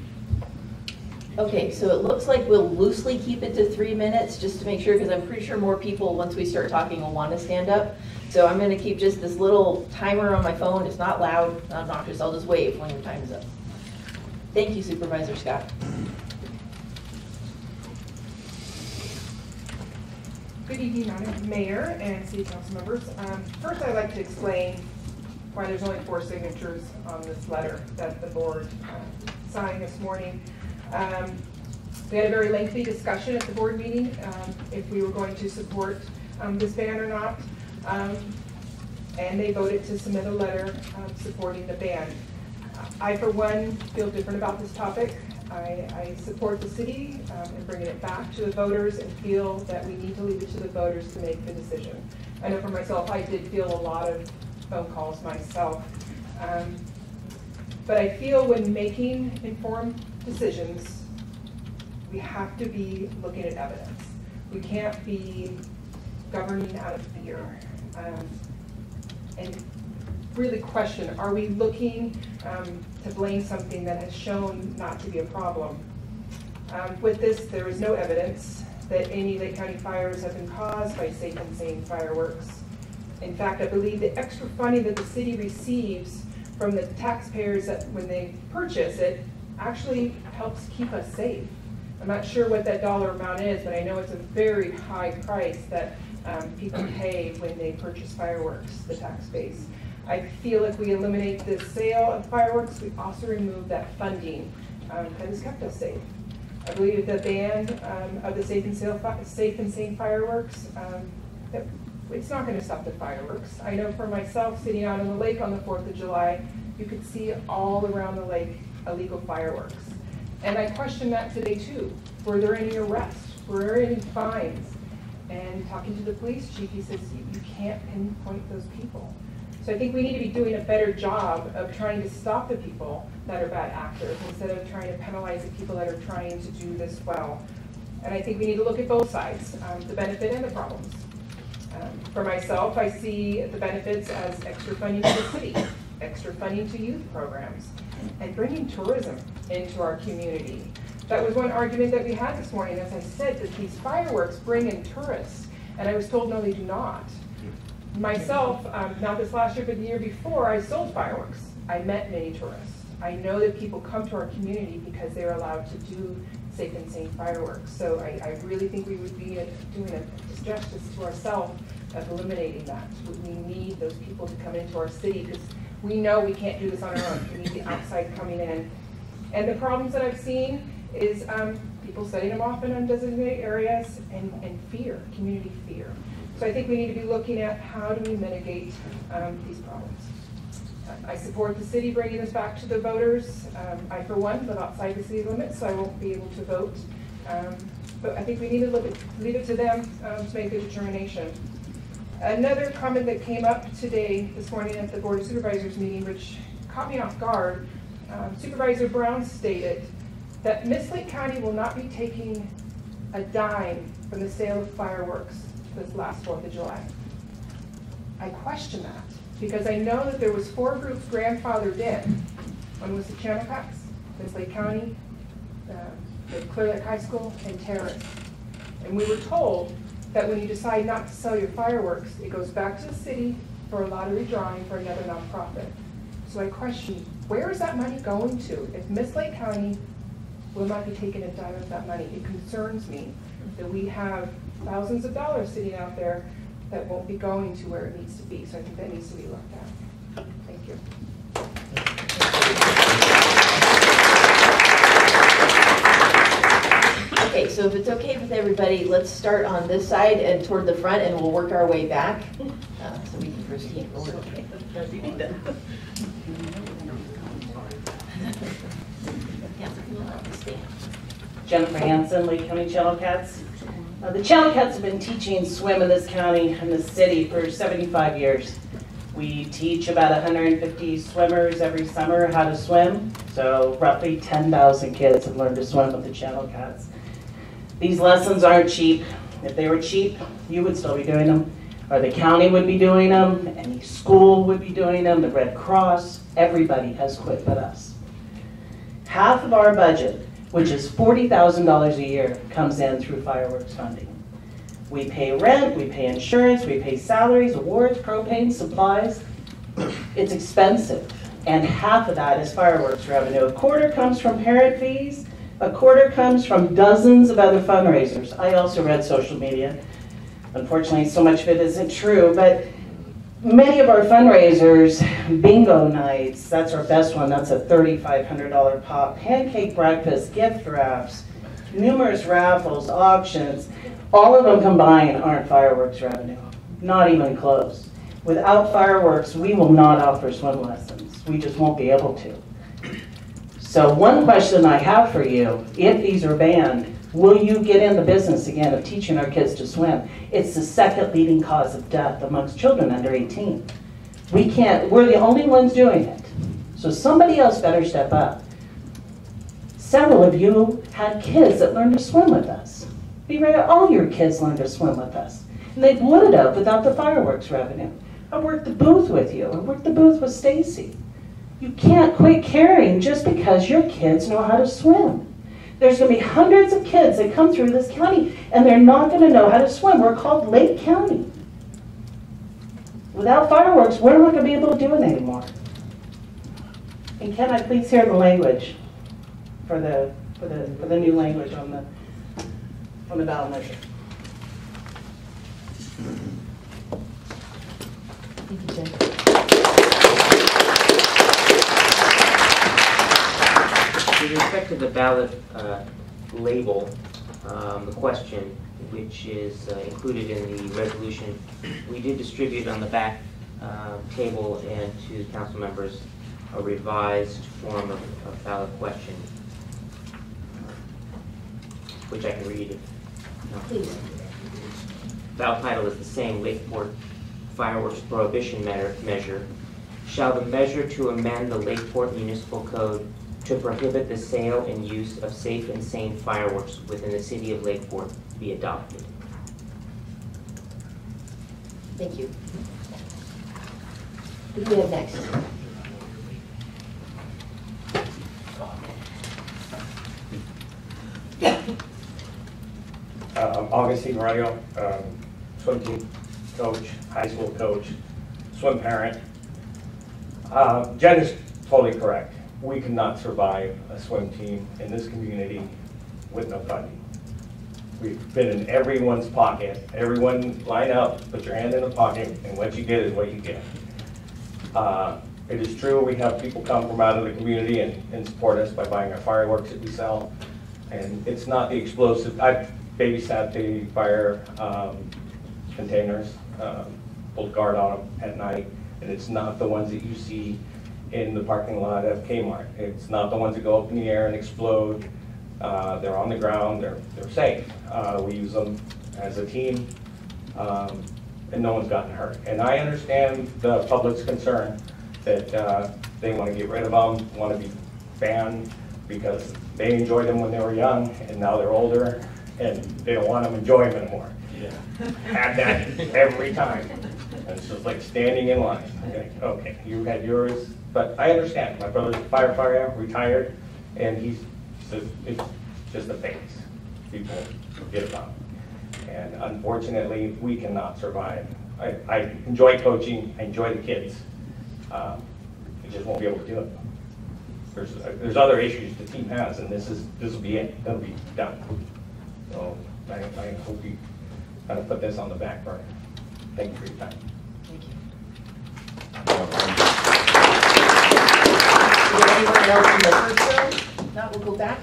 Okay, so it looks like we'll loosely keep it to 3 minutes just to make sure, because I'm pretty sure more people, once we start talking, will want to stand up. So I'm going to keep just this little timer on my phone. It's not loud, not obnoxious. I'll just wave when your time is up. Thank you, Supervisor Scott. Good evening, Madam Mayor and City Council members. First, I'd like to explain why there's only 4 signatures on this letter that the board signed this morning. We had a very lengthy discussion at the board meeting if we were going to support this ban or not, and they voted to submit a letter supporting the ban. I, for one, feel different about this topic. I support the city in bringing it back to the voters and feel that we need to leave it to the voters to make the decision. I know for myself, I did feel a lot of phone calls myself. But I feel when making informed decisions, we have to be looking at evidence. We can't be governing out of fear. And really question, are we looking to blame something that has shown not to be a problem? With this, there is no evidence that any Lake County fires have been caused by safe and sane fireworks. In fact, I believe the extra funding that the city receives from the taxpayers that when they purchase it actually helps keep us safe. I'm not sure what that dollar amount is, but I know it's a very high price that people pay when they purchase fireworks, the tax base. I feel if we eliminate the sale of fireworks, we also remove that funding that has kept us safe. I believe the ban of the safe and sane fireworks, it's not going to stop the fireworks. I know for myself, sitting out on the lake on the 4th of July, you could see all around the lake illegal fireworks. And I questioned that today too. Were there any arrests? Were there any fines? And talking to the police chief, he says, you can't pinpoint those people. So I think we need to be doing a better job of trying to stop the people that are bad actors instead of trying to penalize the people that are trying to do this well. And I think we need to look at both sides, the benefit and the problems. For myself, I see the benefits as extra funding to the city, extra funding to youth programs, and bringing tourism into our community. That was one argument that we had this morning, as I said, that these fireworks bring in tourists, and I was told, no, they do not. Myself, not this last year, but the year before, I sold fireworks. I met many tourists. I know that people come to our community because they're allowed to do safe and sane fireworks. So I really think we would be doing a disjustice to ourselves of eliminating that. We need those people to come into our city because we know we can't do this on our own. We need the outside coming in. And the problems that I've seen is people setting them off in undesignated areas and fear, community fear. So I think we need to be looking at how do we mitigate these problems. I support the city bringing this back to the voters. I, for one, live outside the city limits, so I won't be able to vote. But I think we need to leave it to them to make a determination. Another comment that came up today, this morning at the Board of Supervisors meeting, which caught me off guard, Supervisor Brown stated that Miss Lake County will not be taking a dime from the sale of fireworks this last 4th of July. I question that because I know that there was 4 groups grandfathered in. One was the Channel Cats, Miss Lake County, the Clear Lake High School, and Terrace. And we were told that when you decide not to sell your fireworks, it goes back to the city for a lottery drawing for another nonprofit. So I question, where is that money going to? If Miss Lake County will not be taking a dime of that money, it concerns me that we have thousands of dollars sitting out there that won't be going to where it needs to be. So I think that needs to be looked at. Thank you. Okay, so if it's okay with everybody, let's start on this side and toward the front, and we'll work our way back so we can proceed forward. Jennifer Hansen, Lake County Channel Cats. The Channel Cats have been teaching swim in this county and this city for 75 years. We teach about 150 swimmers every summer how to swim, so roughly 10,000 kids have learned to swim with the Channel Cats. These lessons aren't cheap. If they were cheap, you would still be doing them, or the county would be doing them, any school would be doing them, the Red Cross, everybody has quit but us. Half of our budget, which is $40,000 a year, comes in through fireworks funding. We pay rent, we pay insurance, we pay salaries, awards, propane, supplies. It's expensive, and half of that is fireworks revenue. A quarter comes from parent fees, a quarter comes from dozens of other fundraisers. I also read social media. Unfortunately, so much of it isn't true, but many of our fundraisers, bingo nights, that's our best one, that's a $3,500 pop, pancake breakfast, gift wraps, numerous raffles, auctions, all of them combined aren't fireworks revenue, not even close. Without fireworks, we will not offer swim lessons. We just won't be able to. So one question I have for you, if these are banned, will you get in the business again of teaching our kids to swim? It's the second leading cause of death amongst children under 18. We're the only ones doing it. So somebody else better step up. Several of you had kids that learned to swim with us. All your kids learned to swim with us. And they would have without the fireworks revenue. I worked the booth with you. I worked the booth with Stacy. You can't quit caring just because your kids know how to swim. There's going to be hundreds of kids that come through this county and they're not going to know how to swim. We're called Lake County. Without fireworks, we're not going to be able to do it anymore. And can I please hear the language for the new language on the ballot measure? Thank you, Jen. respect to the ballot label, the question, which is included in the resolution, we did distribute on the back table and to council members a revised form of ballot question, which I can read if Please. Ballot title is the same, Lakeport Fireworks Prohibition Measure. Shall the measure to amend the Lakeport Municipal Code to prohibit the sale and use of safe and sane fireworks within the city of Lakeport be adopted? Thank you. Who do we have next? Augustine Rayo, swim team coach, high school coach, swim parent. Jen is totally correct. We cannot survive a swim team in this community with no funding. We've been in everyone's pocket. Everyone line up, put your hand in the pocket, and what you get is what you get. It is true we have people come from out of the community and support us by buying our fireworks that we sell. And it's not the explosive. I've babysat the fire containers, pulled guard on them at night, and it's not the ones that you see in the parking lot of Kmart. It's not the ones that go up in the air and explode. They're on the ground, they're safe. We use them as a team, and no one's gotten hurt. And I understand the public's concern that they want to get rid of them, want to be banned because they enjoyed them when they were young, and now they're older, and they don't want them enjoying them anymore. Yeah. Had that every time. And it's just like standing in line. Okay, you had yours, but I understand. My brother's a firefighter, retired, and he says it's just a phase. People forget about it. And unfortunately, we cannot survive. I enjoy coaching, I enjoy the kids. I just won't be able to do it. There's other issues the team has, and this will be it. That'll be done. So I hope you kind of put this on the back burner. Thank you for your time. Thank you. Is there anyone else in the first row? If not, we'll go back.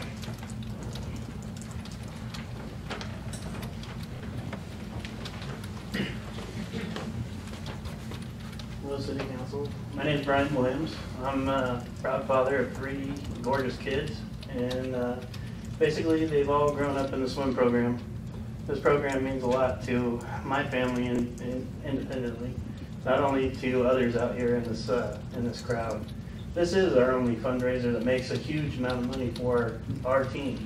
Hello, City Council. My name is Brian Williams. I'm a proud father of 3 gorgeous kids, and basically they've all grown up in the swim program. This program means a lot to my family and independently, not only to others out here in this crowd. This is our only fundraiser that makes a huge amount of money for our team,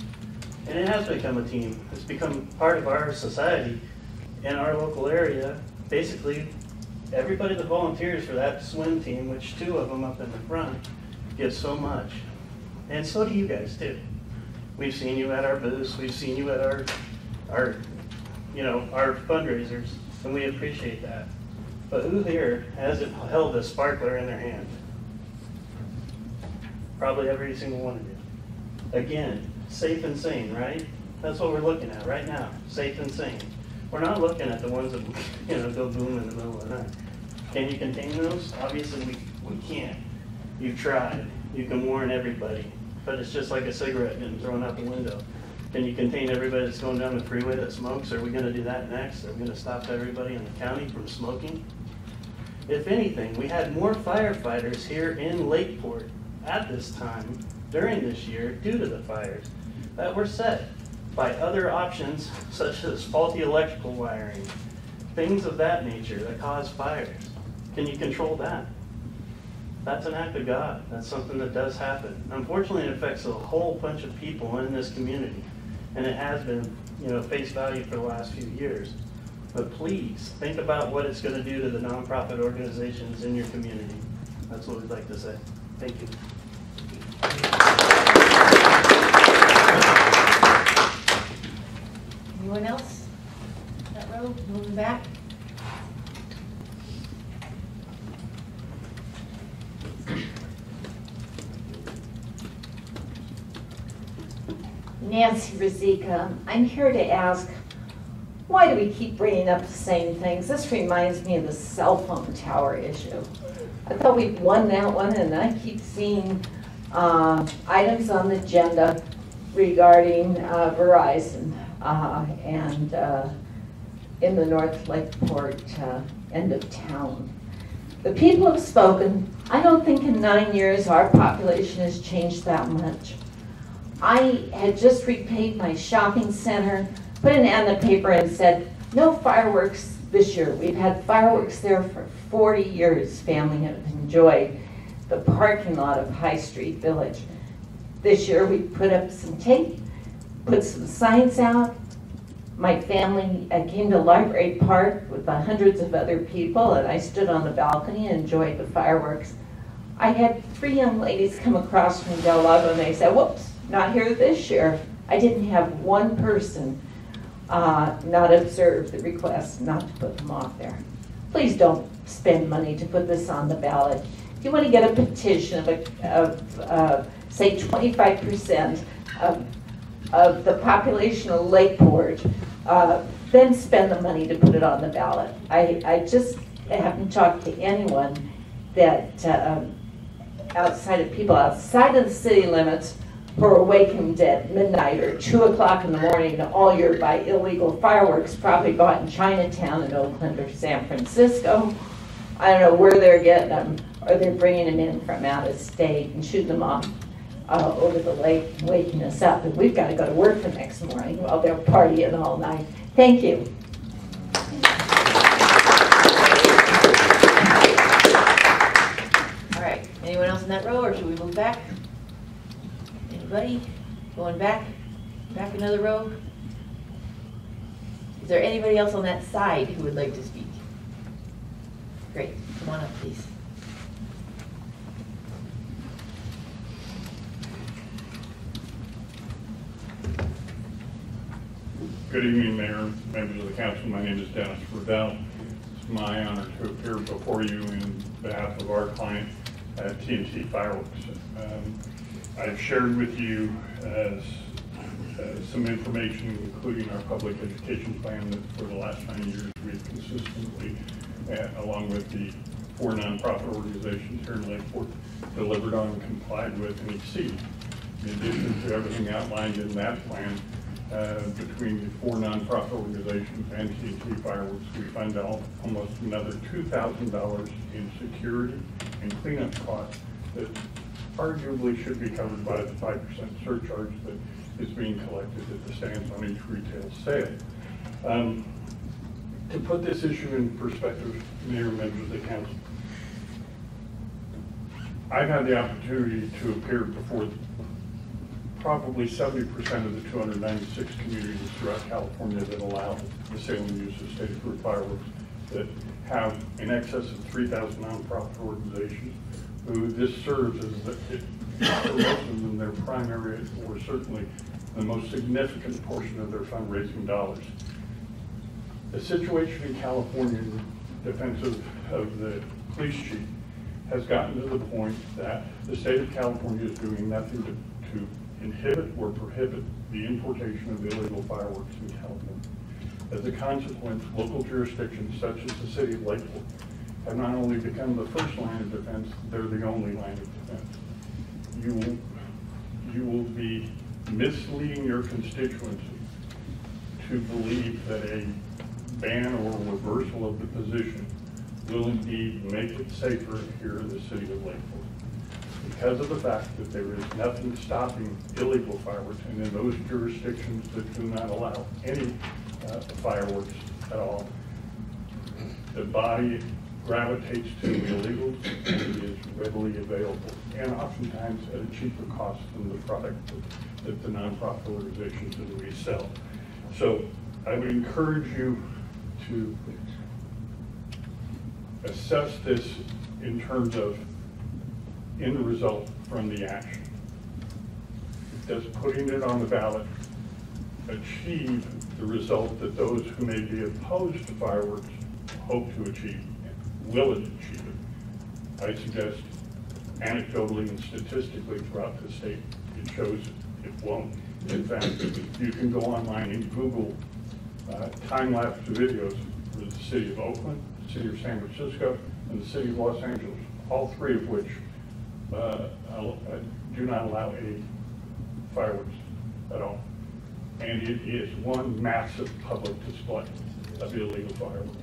and it has become a team. It's become part of our society in our local area. Basically, everybody that volunteers for that swim team, which 2 of them up in the front, gives so much. And so do you guys too. We've seen you at our booths, we've seen you at our fundraisers, and we appreciate that. But who here hasn't held a sparkler in their hand? Probably every single one of you. Again, safe and sane, right? That's what we're looking at right now, safe and sane. We're not looking at the ones that go boom in the middle of the night. Can you contain those? Obviously we can't. You've tried. You can warn everybody, but it's just like a cigarette getting thrown out the window. Can you contain everybody that's going down the freeway that smokes? Are we going to do that next? Are we going to stop everybody in the county from smoking? If anything, we had more firefighters here in Lakeport at this time during this year due to the fires that were set by other options such as faulty electrical wiring, things of that nature that cause fires. Can you control that? That's an act of God. That's something that does happen. Unfortunately, it affects a whole bunch of people in this community, and it has been, face value for the last few years. But please, think about what it's going to do to the nonprofit organizations in your community. That's what we'd like to say. Thank you. Anyone else? That row, moving back. Nancy Rizika. I'm here to ask, why do we keep bringing up the same things? This reminds me of the cell phone tower issue. I thought we'd won that one, and I keep seeing items on the agenda regarding Verizon and in the North Lakeport end of town. The people have spoken. I don't think in 9 years our population has changed that much. I had just repaid my shopping center, put an ad in the paper and said, no fireworks this year. We've had fireworks there for 40 years. Family have enjoyed the parking lot of High Street Village. This year we put up some tape, put some signs out. My family came to Library Park with hundreds of other people, and I stood on the balcony and enjoyed the fireworks. I had 3 young ladies come across from Del Lago and they said, whoops, not here this year. I didn't have one person not observe the request not to put them off there. Please don't spend money to put this on the ballot. If you want to get a petition of say 25% of the population of Lakeport, then spend the money to put it on the ballot. I just haven't talked to anyone that outside of people outside of the city limits who are awakened at midnight or 2 o'clock in the morning all year by illegal fireworks probably bought in Chinatown in Oakland or San Francisco. I don't know where they're getting them, or they're bringing them in from out of state and shooting them off over the lake, waking us up. And we've got to go to work the next morning while they're partying all night. Thank you. All right, anyone else in that row, or should we move back? Anybody? Going back? Back another row? Is there anybody else on that side who would like to speak? Great, come on up, please. Good evening, Mayor, members of the council. My name is Dennis Riddell. It's my honor to appear before you in behalf of our client, TNT Fireworks. I've shared with you some information, including our public education plan, that for the last 9 years we've consistently, along with the 4 nonprofit organizations here in Lakeport, delivered on, complied with, and exceeded. In addition to everything outlined in that plan, between the 4 nonprofit organizations and TNT Fireworks, we fund almost another $2,000 in security and cleanup costs that arguably should be covered by the 5% surcharge that is being collected at the stands on each retail sale. To put this issue in perspective, Mayor, members of the council, I've had the opportunity to appear before probably 70% of the 296 communities throughout California that allow the sale and use of state-approved fireworks, that have in excess of 3,000 nonprofit organizations who this serves as, for most of them, their primary or certainly the most significant portion of their fundraising dollars. The situation in California in defense of the police chief has gotten to the point that the state of California is doing nothing to inhibit or prohibit the importation of illegal fireworks in California. As a consequence, local jurisdictions such as the city of Lakeport have not only become the first line of defense, they're the only line of defense. You will be misleading your constituency to believe that a ban or reversal of the position will indeed make it safer here in the city of Lakeport. Because of the fact that there is nothing stopping illegal fireworks, and in those jurisdictions that do not allow any fireworks at all, the body gravitates to illegals and is readily available, and oftentimes at a cheaper cost than the product that the nonprofit organizations that we sell. So I would encourage you to assess this in terms of end result from the action. Does putting it on the ballot achieve the result that those who may be opposed to fireworks hope to achieve? Will it achieve it? I suggest anecdotally and statistically throughout the state, it shows it won't. In fact, you can go online and Google time-lapse videos for the city of Oakland, the city of San Francisco, and the city of Los Angeles, all 3 of which do not allow any fireworks at all. And it is one massive public display of illegal fireworks.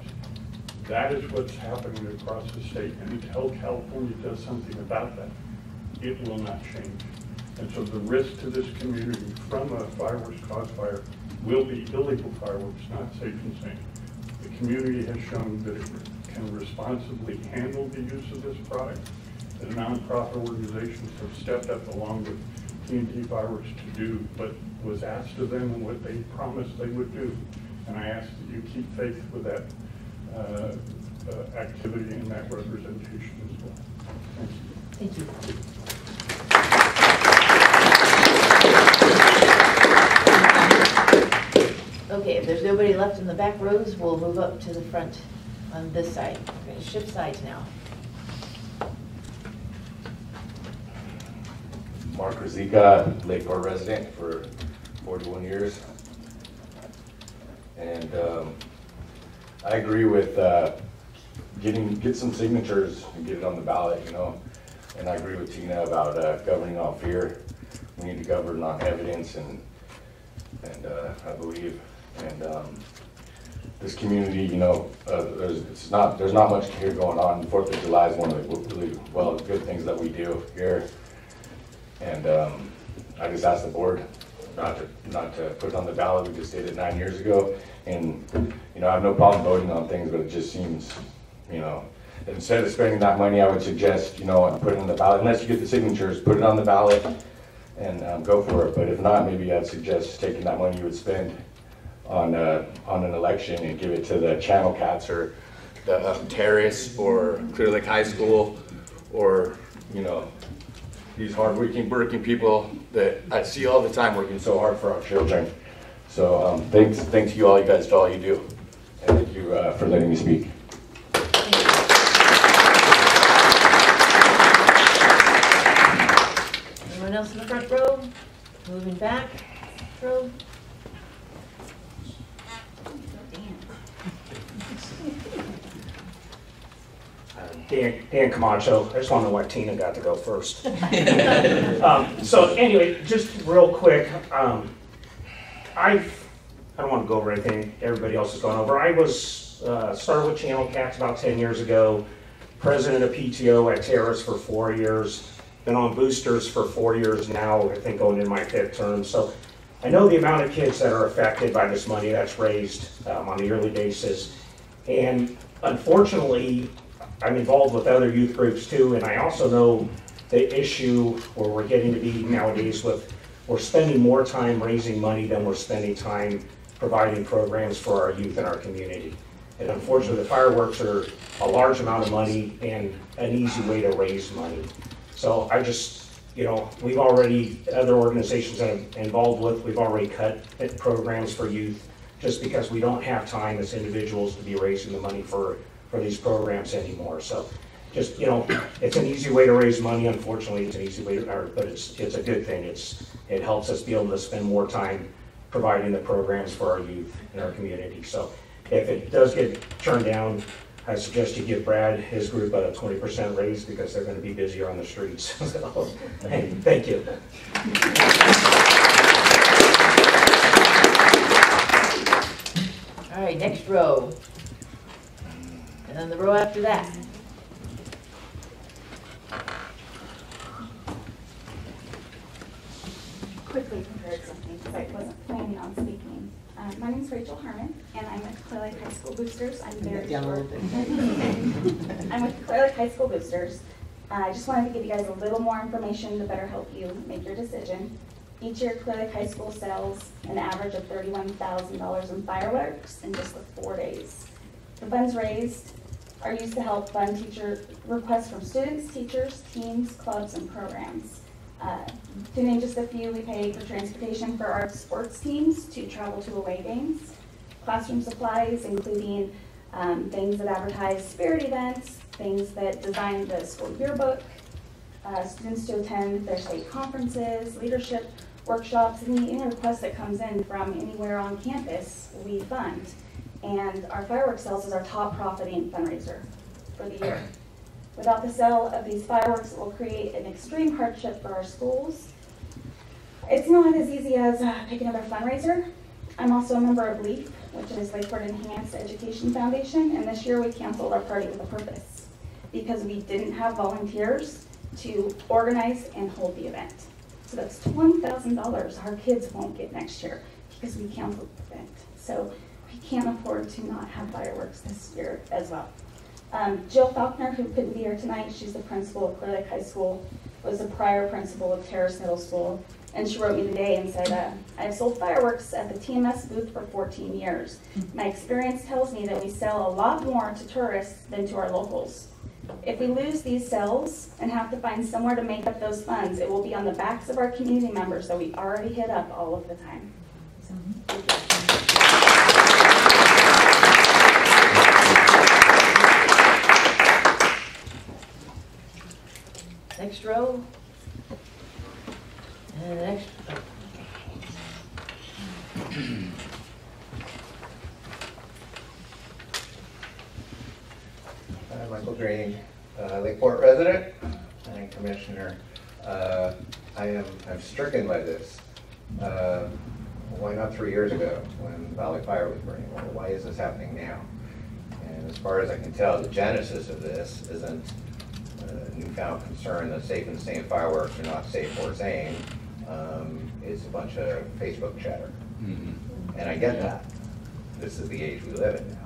That is what's happening across the state, and until California does something about that, it will not change. And so the risk to this community from a fireworks cause fire will be illegal fireworks, not safe and sane. The community has shown that it can responsibly handle the use of this product. The nonprofit organizations have stepped up along with T&T Fireworks to do what was asked of them and what they promised they would do. And I ask that you keep faith with that activity and that representation as well. Thank you. Thank you. Okay, if there's nobody left in the back rows, we'll move up to the front on this side. We're going to shift sides now. Mark Rizika, Lakeport resident for 41 years. And I agree with get some signatures and get it on the ballot, you know. And I agree with Tina about governing on fear. We need to govern on evidence and I believe. And this community, you know, there's not much here going on. 4th of July is one of the really good things that we do here. And I just asked the board not to put it on the ballot. We just did it 9 years ago. And, you know, I have no problem voting on things, but it just seems, you know, instead of spending that money, I would suggest, you know, put it on the ballot. Unless you get the signatures, put it on the ballot and go for it. But if not, maybe I'd suggest taking that money you would spend on an election and give it to the Channel Cats or the Terrace or Clear Lake High School or, you know, these hard-working people that I see all the time working so hard for our children. So thanks you all, you guys, for all you do. And thank you for letting me speak. Anyone else in the front row? Moving back row. Dan Camacho. I just want to know why Tina got to go first. So anyway, just real quick, I don't want to go over anything everybody else has gone over. I was started with Channel Cats about 10 years ago, president of PTO at Terrace for 4 years, been on boosters for 4 years now, I think going in my 5th term. So I know the amount of kids that are affected by this money that's raised on a yearly basis. And unfortunately, I'm involved with other youth groups too, and I also know the issue where we're getting to be nowadays with we're spending more time raising money than we're spending time providing programs for our youth in our community. And unfortunately, the fireworks are a large amount of money and an easy way to raise money. So I just, you know, we've already, other organizations that I'm involved with, we've already cut programs for youth just because we don't have time as individuals to be raising the money for these programs anymore. So just, you know, it's an easy way to raise money. Unfortunately, it's an easy way, but it's a good thing. It helps us be able to spend more time providing the programs for our youth in our community. So if it does get turned down, I suggest you give Brad, his group, a 20% raise because they're going to be busier on the streets. So, hey, thank you. All right, next row. And then the row after that. Quickly prepared something because I wasn't planning on speaking. My name is Rachel Harmon, and I'm with Clear Lake High School Boosters. I'm very short. I'm with Clear Lake High School Boosters. I just wanted to give you guys a little more information to better help you make your decision. Each year, Clear Lake High School sells an average of $31,000 in fireworks in just the 4 days. The funds raised are used to help fund teacher requests from students, teachers, teams, clubs, and programs. To name just a few, we pay for transportation for our sports teams to travel to away games, classroom supplies, including things that advertise spirit events, things that design the school yearbook, students to attend their state conferences, leadership workshops, any request that comes in from anywhere on campus, we fund. And our fireworks sales is our top profiting fundraiser for the year. Without the sale of these fireworks, it will create an extreme hardship for our schools. It's not as easy as pick another fundraiser. I'm also a member of LEAF, which is Lakeport Enhanced Education Foundation, and this year we canceled our party with a purpose because we didn't have volunteers to organize and hold the event. So that's $20,000 our kids won't get next year because we canceled the event. So we can't afford to not have fireworks this year as well. Jill Faulkner, who couldn't be here tonight, she's the principal of Clear Lake High School, was the prior principal of Terrace Middle School, and she wrote me today and said, I've sold fireworks at the TMS booth for 14 years. My experience tells me that we sell a lot more to tourists than to our locals. If we lose these sales and have to find somewhere to make up those funds, it will be on the backs of our community members that we already hit up all of the time. So, thank you. Next row. And next. Michael Green, Lakeport resident and commissioner. I'm stricken by this. Why not 3 years ago when Valley Fire was burning? Well, why is this happening now? And as far as I can tell, the genesis of this isn't a newfound concern that safe and sane fireworks are not safe or sane. It's a bunch of Facebook chatter. And I get that. This is the age we live in now.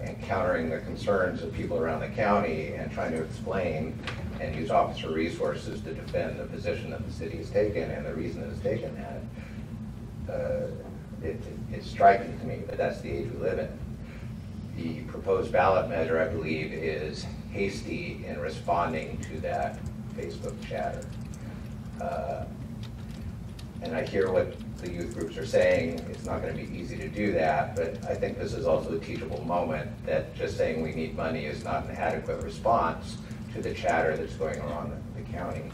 And countering the concerns of people around the county and trying to explain and use officer resources to defend the position that the city has taken and the reason it has taken that. It's striking to me, but that's the age we live in. The proposed ballot measure, I believe, is hasty in responding to that Facebook chatter. And I hear what the youth groups are saying. It's not going to be easy to do that, but I think this is also a teachable moment that just saying we need money is not an adequate response to the chatter that's going on in the county.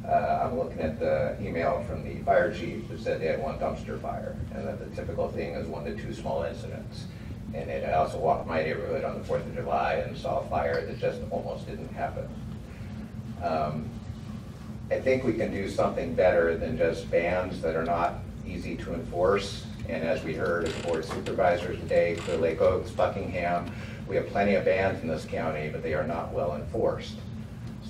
I'm looking at the email from the fire chief who said they had one dumpster fire and that the typical thing is 1 to 2 small incidents. And I also walked my neighborhood on the 4th of July and saw a fire that just almost didn't happen. I think we can do something better than just bans that are not easy to enforce. And as we heard as board of supervisors today, Clear Lake Oaks, Buckingham, we have plenty of bans in this county, but they are not well enforced.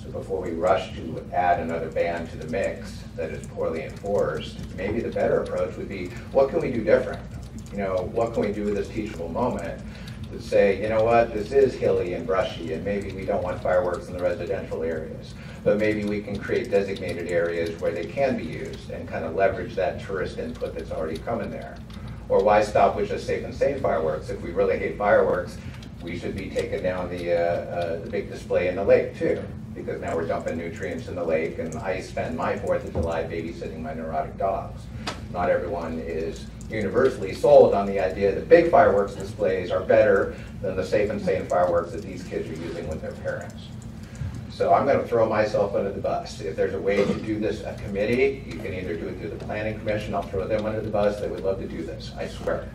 So before we rush to add another ban to the mix that is poorly enforced, maybe the better approach would be, what can we do different? You know, what can we do with this teachable moment to say, you know what, this is hilly and brushy, and maybe we don't want fireworks in the residential areas, but maybe we can create designated areas where they can be used and kind of leverage that tourist input that's already coming there. Or why stop with just safe and sane fireworks? If we really hate fireworks, we should be taking down the big display in the lake too, because now we're dumping nutrients in the lake, and I spend my 4th of July babysitting my neurotic dogs. Not everyone is universally sold on the idea that big fireworks displays are better than the safe and sane fireworks that these kids are using with their parents. So I'm going to throw myself under the bus. If there's a way to do this at committee, you can either do it through the planning commission. I'll throw them under the bus. They would love to do this, I swear.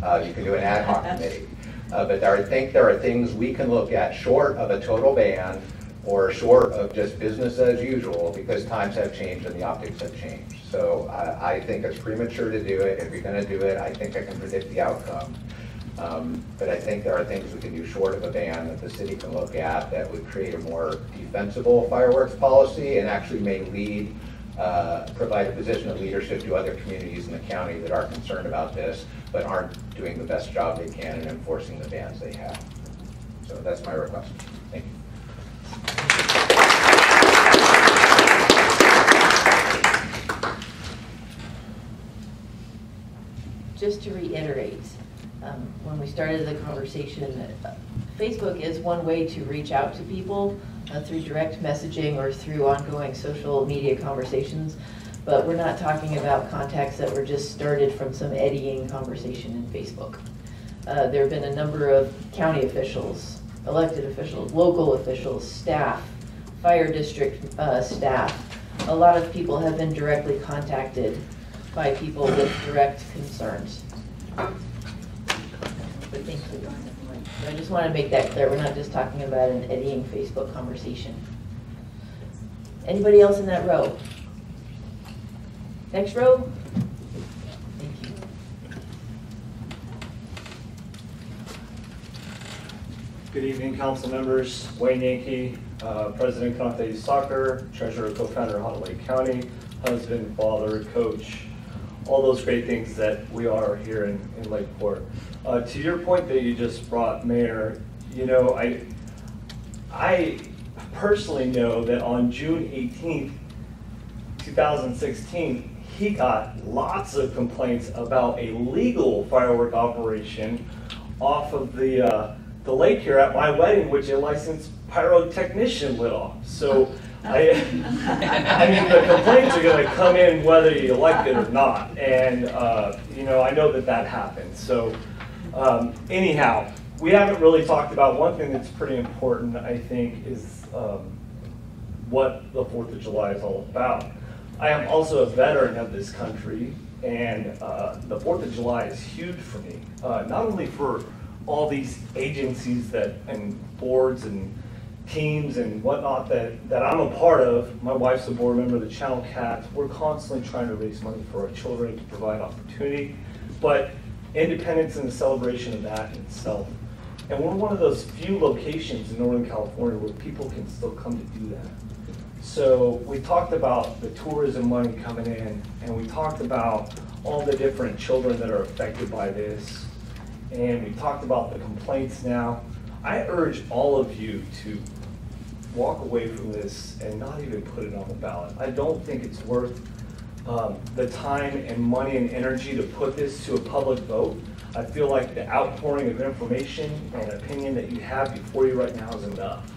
You can do an ad hoc committee. But I think there are things we can look at short of a total ban or short of just business as usual, because times have changed and the optics have changed. So I think it's premature to do it. If you're going to do it, I think I can predict the outcome. But I think there are things we can do short of a ban that the city can look at that would create a more defensible fireworks policy and actually may lead, provide a position of leadership to other communities in the county that are concerned about this, but aren't doing the best job they can in enforcing the bans they have. So that's my request. Thank you. Just to reiterate, when we started the conversation, Facebook is one way to reach out to people through direct messaging or through ongoing social media conversations, but we're not talking about contacts that were just started from some eddying conversation in Facebook. There have been a number of county officials, elected officials, local officials, staff, fire district staff. A lot of people have been directly contacted by people with direct concerns. But thank you. I just want to make that clear. We're not just talking about an eddying Facebook conversation. Anybody else in that row? Next row? Thank you. Good evening, council members. Wayne Yankee, President Canate Soccer, Treasurer, Co-founder of Hot Lake County, husband, father, coach, all those great things that we are here in Lakeport. To your point that you just brought, Mayor, you know, I personally know that on June 18th, 2016, he got lots of complaints about a legal firework operation off of the lake here at my wedding, which a licensed pyrotechnician lit off. So I mean, the complaints are going to come in whether you like it or not, and you know, I know that that happens. So anyhow, we haven't really talked about one thing that's pretty important, I think, is what the 4th of July is all about. I am also a veteran of this country, and the 4th of July is huge for me, not only for all these agencies and boards and teams and whatnot that I'm a part of. My wife's a board member of the Channel Cats. We're constantly trying to raise money for our children to provide opportunity, but independence and the celebration of that in itself. And we're one of those few locations in Northern California where people can still come to do that. So we talked about the tourism money coming in, and we talked about all the different children that are affected by this, and we talked about the complaints now. I urge all of you to walk away from this and not even put it on the ballot. I don't think it's worth the time and money and energy to put this to a public vote. I feel like the outpouring of information and opinion that you have before you right now is enough.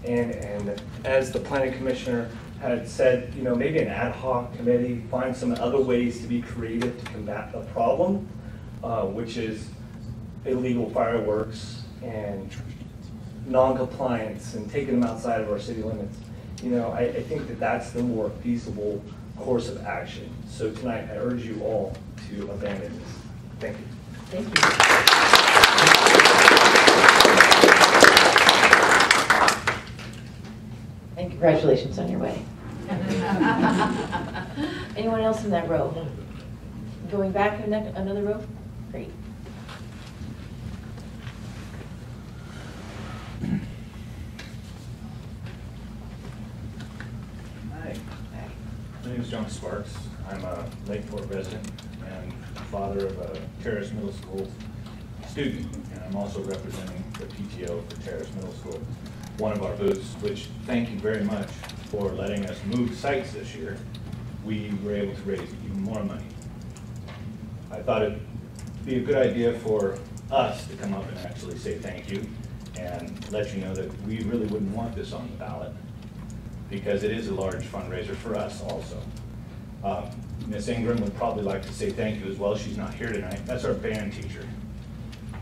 And as the planning commissioner had said, you know, maybe an ad hoc committee, find some other ways to be creative to combat the problem, which is illegal fireworks and non-compliance and taking them outside of our city limits. You know, I think that that's the more feasible course of action. So tonight, I urge you all to abandon this. Thank you. Thank you. And congratulations on your wedding. Anyone else in that row? Going back another row? Great. Hi. My name is John Sparks. I'm a Lakeport resident and father of a Terrace Middle School student, and I'm also representing the PTO for Terrace Middle School, one of our booths, which thank you very much for letting us move sites this year. We were able to raise even more money. I thought it'd be a good idea for us to come up and actually say thank you and let you know that we really wouldn't want this on the ballot because it is a large fundraiser for us also. Miss Ingram would probably like to say thank you as well. She's not here tonight. That's our band teacher.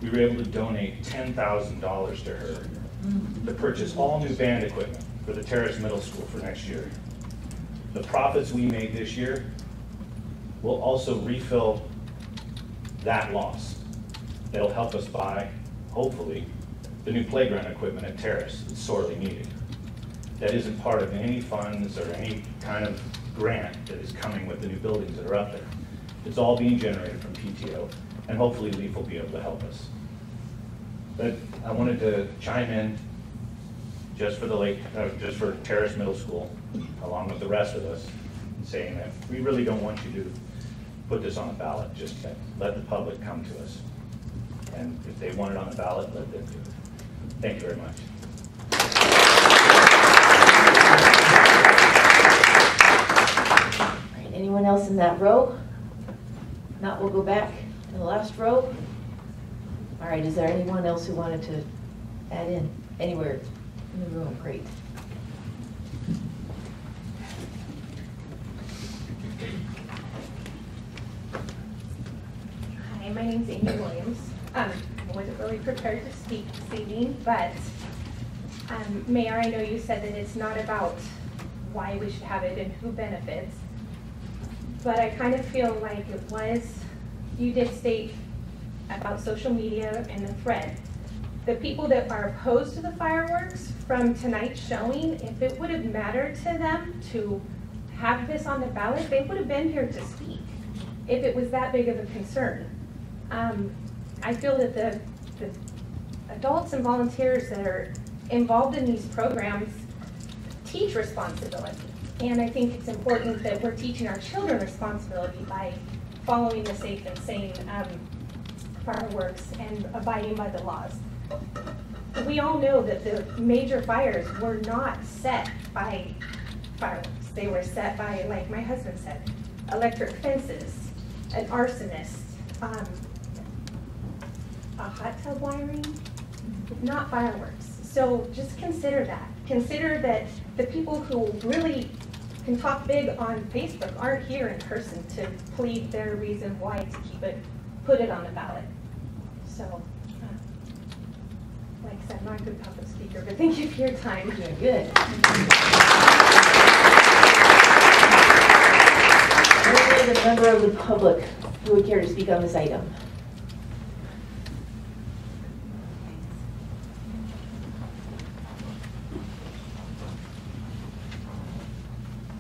We were able to donate $10,000 to her to purchase all new band equipment for the Terrace Middle School for next year. The profits we made this year will also refill that loss. That'll help us buy, hopefully, the new playground equipment at Terrace. It's sorely needed. That isn't part of any funds or any kind of grant that is coming with the new buildings that are up there. It's all being generated from PTO, and hopefully LEAF will be able to help us. But I wanted to chime in just for just for Terrace Middle School, along with the rest of us, saying that we really don't want you to put this on the ballot. Just let the public come to us, and if they want it on the ballot, let them do it. Thank you very much. All right, anyone else in that row? If not, we'll go back to the last row. All right, is there anyone else who wanted to add in anywhere in the room? Great. Hi, my name's Amy Williams. I wasn't really prepared to speak this evening, but Mayor, I know you said that it's not about why we should have it and who benefits, but I kind of feel like it was, you did state about social media and the thread, the people that are opposed to the fireworks from tonight's showing, if it would have mattered to them to have this on the ballot, they would have been here to speak if it was that big of a concern. I feel that the adults and volunteers that are involved in these programs teach responsibility. And I think it's important that we're teaching our children responsibility by following the safe and sane fireworks and abiding by the laws. We all know that the major fires were not set by fireworks. They were set by, like my husband said, electric fences, an arsonist, a hot tub wiring, not fireworks. So just consider that. Consider that the people who really can talk big on Facebook aren't here in person to plead their reason why to put it on the ballot. So, like I said, I'm not a good public speaker, but thank you for your time. You're doing good. Any other member of the public who would care to speak on this item?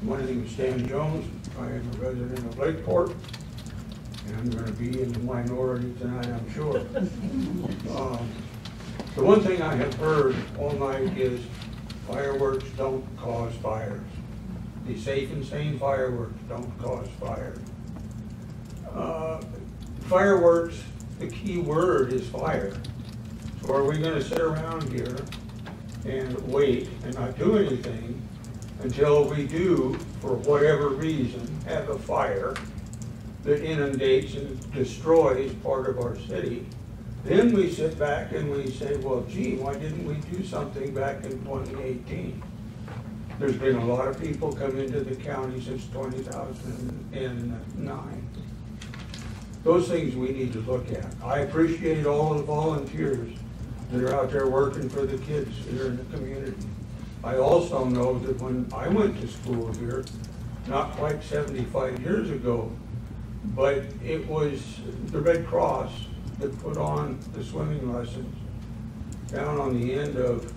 My name is Stan Jones. I am a resident of Lakeport, and I'm going to be in the minority tonight, I'm sure. The one thing I have heard all night is fireworks don't cause fires. The safe and sane fireworks don't cause fire. Fireworks, the key word is fire. So are we going to sit around here and wait and not do anything until we do, for whatever reason, have a fire that inundates and destroys part of our city? Then we sit back and we say, well, gee, why didn't we do something back in 2018? There's been a lot of people come into the county since 2009. Those things we need to look at. I appreciate all of the volunteers that are out there working for the kids here in the community. I also know that when I went to school here, not quite 75 years ago, but it was the Red Cross that put on the swimming lessons down on the end of,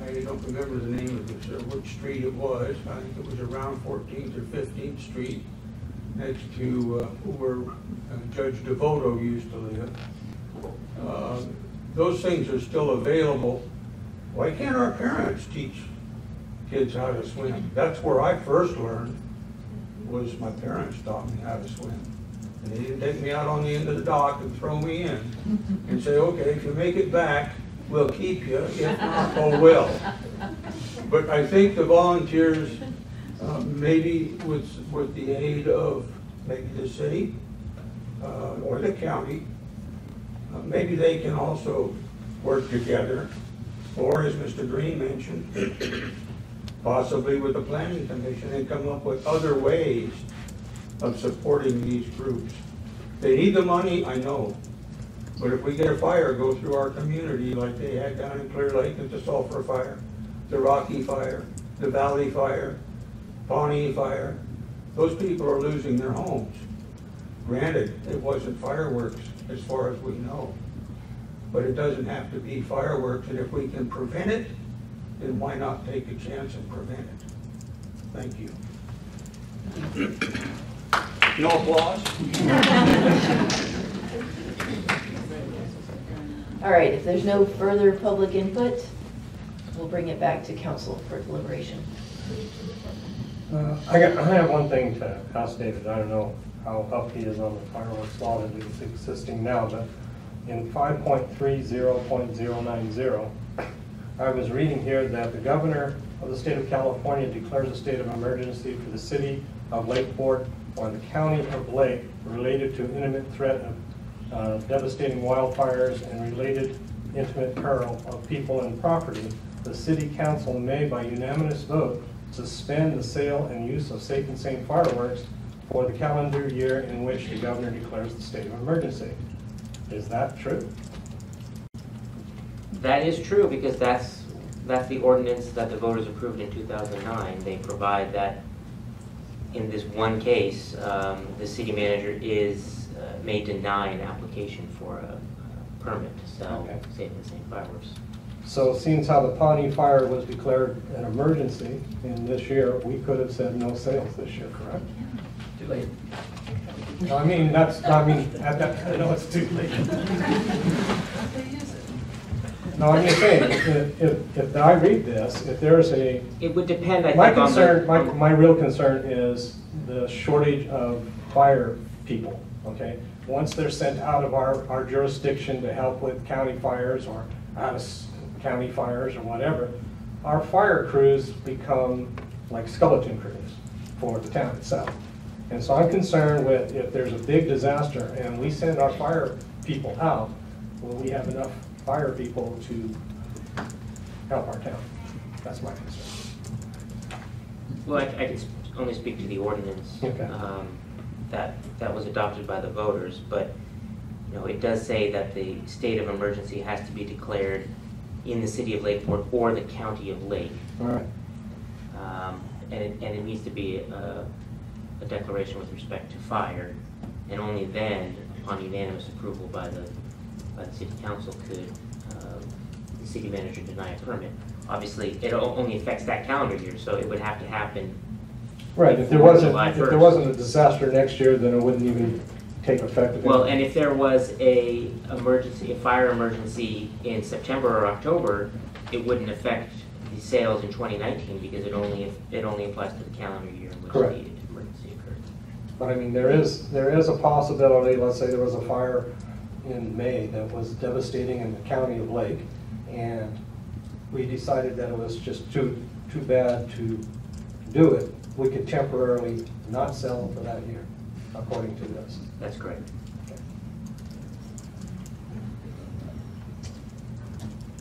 I don't remember the name of it, or which street it was. I think it was around 14th or 15th Street, next to where Judge DeVoto used to live. Those things are still available. Why can't our parents teach kids how to swim? That's where I first learned, was my parents taught me how to swim. And they didn't take me out on the end of the dock and throw me in and say, okay, if you make it back, we'll keep you. If not, oh well. But I think the volunteers, maybe with the aid of maybe the city or the county, maybe they can also work together. Or, as Mr. Green mentioned, possibly with the Planning Commission, and come up with other ways of supporting these groups. They need the money, I know. But if we get a fire go through our community like they had down in Clear Lake at the Sulphur Fire, the Rocky Fire, the Valley Fire, Pawnee Fire, those people are losing their homes. Granted, it wasn't fireworks as far as we know. But it doesn't have to be fireworks, and if we can prevent it, then why not take a chance and prevent it? Thank you. No applause? All right, if there's no further public input, we'll bring it back to council for deliberation. I have one thing to ask David. I don't know how up he is on the fireworks law that is existing now, but in 5.30.090, I was reading here that the governor of the state of California declares a state of emergency for the city of Lakeport or the county of Lake related to imminent threat of devastating wildfires and related intimate peril of people and property. The city council may, by unanimous vote, suspend the sale and use of safe and sane fireworks for the calendar year in which the governor declares the state of emergency. Is that true? That is true, because that's the ordinance that the voters approved in 2009. They provide that in this one case, the city manager may deny an application for a permit, so Okay. saving the same fireworks. So seeing how the Pawnee fire was declared an emergency in this year, we could have said no sales this year, correct? Too late. I mean, at that, I know it's too late. No, I'm just saying, if I read this, if there's a, It would depend, I my think, on concern, the... my real concern is the shortage of fire people, okay? Once they're sent out of our jurisdiction to help with county fires or out of county fires or whatever, our fire crews become like skeleton crews for the town itself. And so I'm concerned with if there's a big disaster and we send our fire people out, will we have enough fire people to help our town? That's my concern. Well, I can only speak to the ordinance Okay. that was adopted by the voters, but it does say that the state of emergency has to be declared in the city of Lakeport or the county of Lake. All right. And it needs to be a declaration with respect to fire, and only then, upon unanimous approval by the city council, could the city manager deny a permit. Obviously, it only affects that calendar year, so it would have to happen. Right, if there before wasn't July if there 1st. wasn't a disaster next year, then it wouldn't even take effect. Well, and if there was a fire emergency in September or October, it wouldn't affect the sales in 2019 because it only applies to the calendar year in which Correct. the emergency occurred. But I mean, there is a possibility, let's say there was a fire in May that was devastating in the county of Lake, and we decided that it was just too bad to do it. We could temporarily not sell for that year, according to this. That's correct.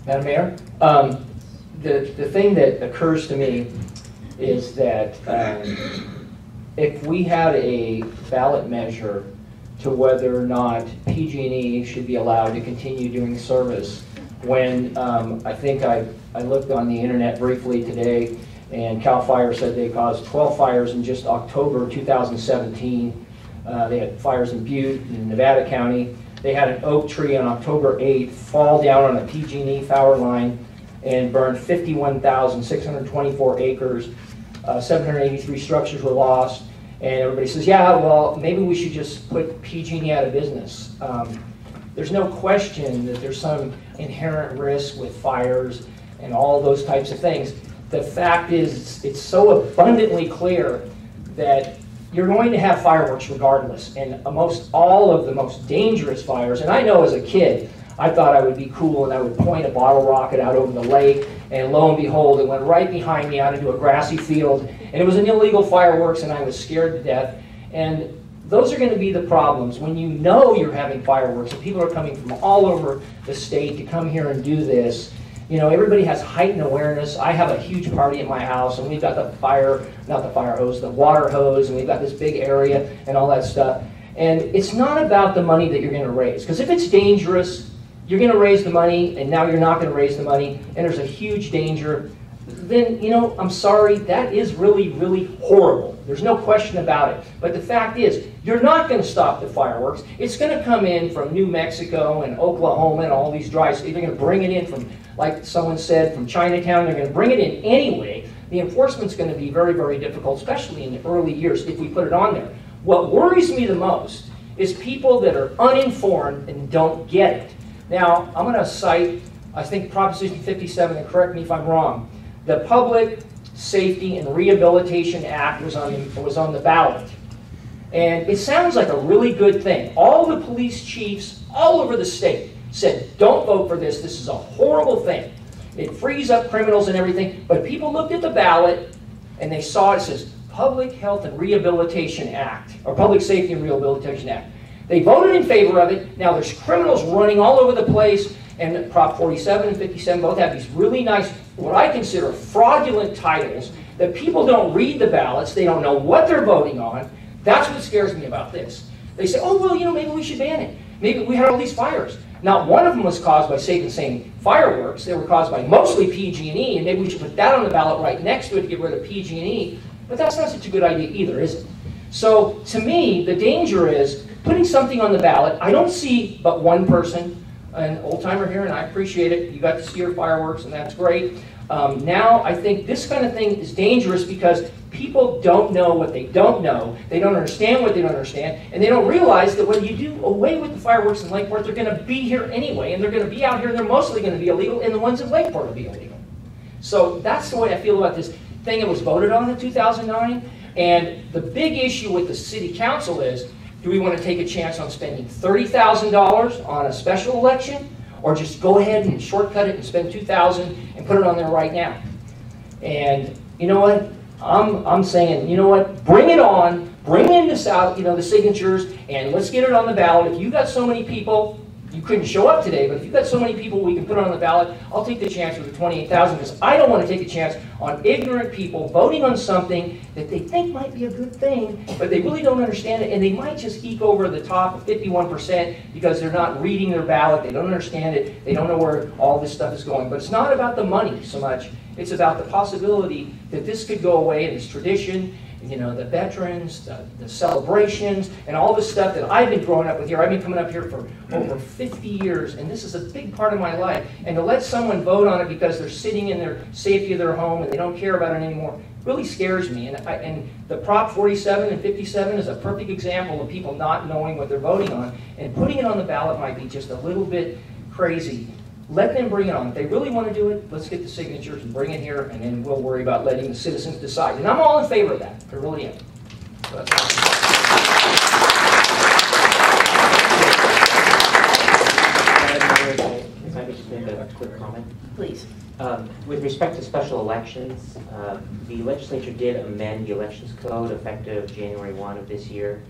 Madam Mayor, the thing that occurs to me is that if we had a ballot measure to whether or not PG&E should be allowed to continue doing service, when I think I looked on the internet briefly today, and CAL FIRE said they caused 12 fires in just October 2017. They had fires in Butte and Nevada County. They had an oak tree on October 8th fall down on a PG&E power line and burned 51,624 acres. 783 structures were lost. And everybody says, yeah, well, maybe we should just put PG&E out of business. There's no question that there's some inherent risk with fires and all those types of things. The fact is, it's so abundantly clear that you're going to have fireworks regardless. And most all of the most dangerous fires, and I know as a kid, I thought I would be cool and I would point a bottle rocket out over the lake, and lo and behold, it went right behind me out into a grassy field, and it was an illegal fireworks, and I was scared to death. And those are going to be the problems when you know you're having fireworks and people are coming from all over the state to come here and do this. You know, everybody has heightened awareness. I have a huge party at my house, and we've got the water hose, and we've got this big area and all that stuff. And it's not about the money that you're going to raise, because if it's dangerous, you're going to raise the money, and now you're not going to raise the money, and there's a huge danger, then, you know, I'm sorry, that is really, really horrible. There's no question about it. But the fact is, you're not going to stop the fireworks. It's going to come in from New Mexico and Oklahoma and all these dry states. They're going to bring it in from, like someone said, from Chinatown. They're going to bring it in anyway. The enforcement's going to be very, very difficult, especially in the early years if we put it on there. What worries me the most is people that are uninformed and don't get it. Now, I'm going to cite, I think, Proposition 57, and correct me if I'm wrong. The Public Safety and Rehabilitation Act was on the ballot. And it sounds like a really good thing. All the police chiefs all over the state said, don't vote for this. This is a horrible thing. It frees up criminals and everything. But people looked at the ballot and they saw it says Public Health and Rehabilitation Act, or Public Safety and Rehabilitation Act. They voted in favor of it. Now there's criminals running all over the place. And Prop 47 and 57 both have these really nice, what I consider fraudulent titles that people don't read the ballots. They don't know what they're voting on. That's what scares me about this. They say, oh, well, you know, maybe we should ban it. Maybe we had all these fires. Now, one of them was caused by saying fireworks. They were caused by mostly PG&E, and maybe we should put that on the ballot right next to it to get rid of PG&E. But that's not such a good idea either, is it? So, to me, the danger is putting something on the ballot. I don't see but one person an old timer here, and I appreciate it. You got to see your fireworks, and that's great. Now, I think this kind of thing is dangerous because people don't know what they don't know. They don't understand what they don't understand, and they don't realize that when you do away with the fireworks in Lakeport, they're going to be here anyway, and they're going to be out here, and they're mostly going to be illegal, and the ones in Lakeport will be illegal. So that's the way I feel about this thing that was voted on in 2009, and the big issue with the city council is, do we want to take a chance on spending $30,000 on a special election, or just go ahead and shortcut it and spend $2,000 and put it on there right now? And you know what? I'm saying, you know what? Bring it on. Bring in the signatures, and let's get it on the ballot. If you got so many people, you couldn't show up today, but if you've got so many people we can put on the ballot, I'll take the chance with the 28,000 because I don't want to take a chance on ignorant people voting on something that they think might be a good thing, but they really don't understand it, and they might just eke over the top of 51% because they're not reading their ballot, they don't understand it, they don't know where all this stuff is going. But it's not about the money so much, it's about the possibility that this could go away in this tradition. You know, the veterans, the celebrations, and all this stuff that I've been growing up with here. I've been coming up here for over 50 years, and this is a big part of my life. And to let someone vote on it because they're sitting in their safety of their home and they don't care about it anymore really scares me. And the Prop 47 and 57 is a perfect example of people not knowing what they're voting on. And putting it on the ballot might be just a little bit crazy. Let them bring it on. If they really want to do it, let's get the signatures and bring it here, and then we'll worry about letting the citizens decide. And I'm all in favor of that. I really am. So that's If I could just make a quick comment. Please. With respect to special elections, the legislature did amend the elections code effective January 1 of this year,